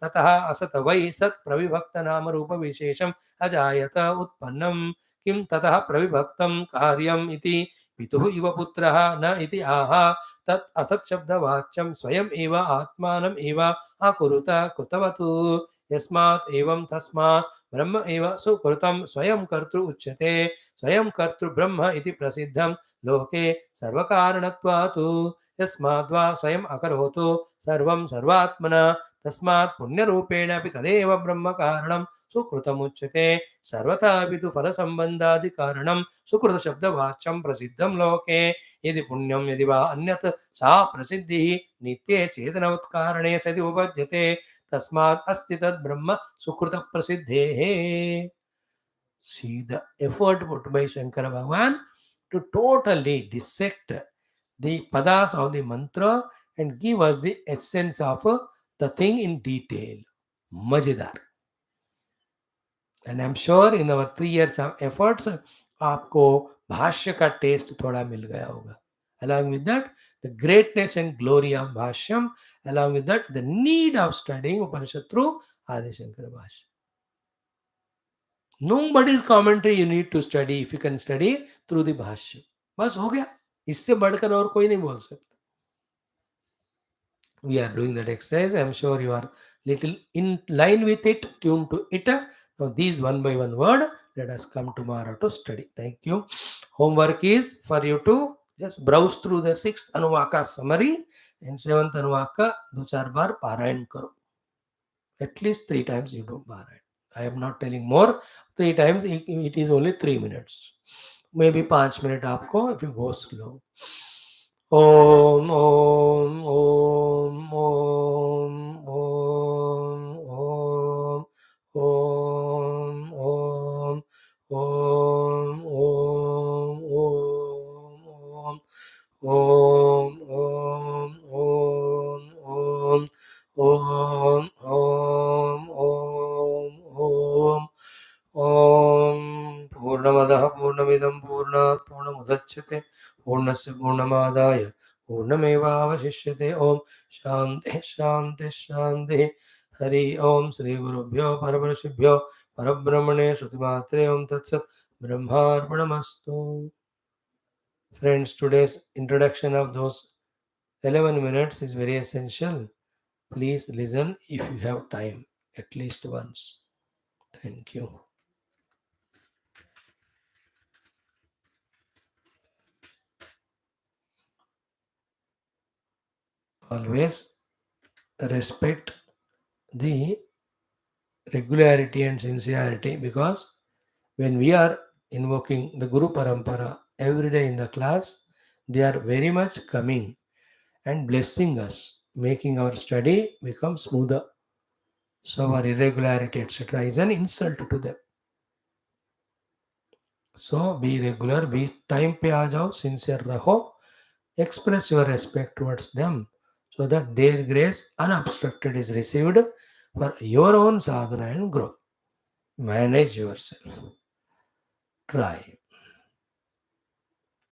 ततः असत वै सत् प्रविभक्त नाम रूप विशेषम अजायत उत्पन्नम। किं ततः प्रविभक्तं कार्यम् इति पितुः इव पुत्रः न इति आह। तत् असत् शब्दवाच्यं स्वयम् एव आत्मानम् एव अकुरुत कृतवतु। यस्मात् एवं तस्मात् ब्रह्म एव सुकृतं स्वयं कर्तृ उच्यते। स्वयं कर्तृ ब्रह्म इति प्रसिद्धं लोके सर्वकारणत्वात्। यस्माद्वा स्वयं अकरोतु सर्वं सर्वात्मना तस्मात् पुण्यरूपेण अपि तदेव ब्रह्म कारणं सुकृतमुच्यते। सर्वथा अपि तु फलसम्बन्धादिकारणं सुकृतशब्दवाच्यं प्रसिद्धं लोके। यदि पुण्यं यदि वा अन्यत् सा प्रसिद्धिः नित्ये चेतनोत्कारणे सति उपपद्यते। तस्मात् अस्ति तद् ब्रह्म सुकृतप्रसिद्धेः। See the effort put by Shankara Bhagavan to totally dissect the padas of the mantra and give us the essence of the thing in detail. मजेदार। And I am sure in our 3 years of efforts आपको भाष्य का test थोड़ा मिल गया होगा। along with that the greatness and glory of bhashyam, along with that the need of studying Upanishad through Adi Shankara Bhashya. Nobody's commentary you need to study if you can study through the bhashya. बस हो गया, इससे बढ़कर और कोई नहीं बोल सकता। We are doing that exercise. I am sure you are little in line with it, tuned to it. Now these one by one word, let us come tomorrow to study. Thank you. Homework is for you to just browse through the 6th Anuvaka summary and 7th Anuvaka दो चार बार पारायण करो. At least 3 times you do पारायण. I am not telling more. 3 times it is only 3 minutes. Maybe 5 minutes आपको if you go slow. Om Om Om Om Om Om Om Om Om Om Om Om Om Om Om Om Om Purnamadah Purnamidam Purnat Purnamudachyate पूर्णस्य पूर्णमादाय पूर्णमेवावशिष्यते। ओम शांति शांति शांति। हरि ओम श्री गुरुभ्यो परमर्षिभ्यो परब्रह्मणे श्रुतिमात्रे ओम तत्सत् ब्रह्मार्पणमस्तु। Friends, today's introduction of those 11 minutes is very essential. Please listen if you have time, at least once. Thank you. Always respect the regularity and sincerity, because when we are invoking the Guru Parampara every day in the class, they are very much coming and blessing us, making our study become smoother. So our irregularity, etc., is an insult to them. So be regular, be time pe aa jao, sincere raho, express your respect towards them so that their grace unobstructed is received for your own sadhana and growth. Manage yourself. Try.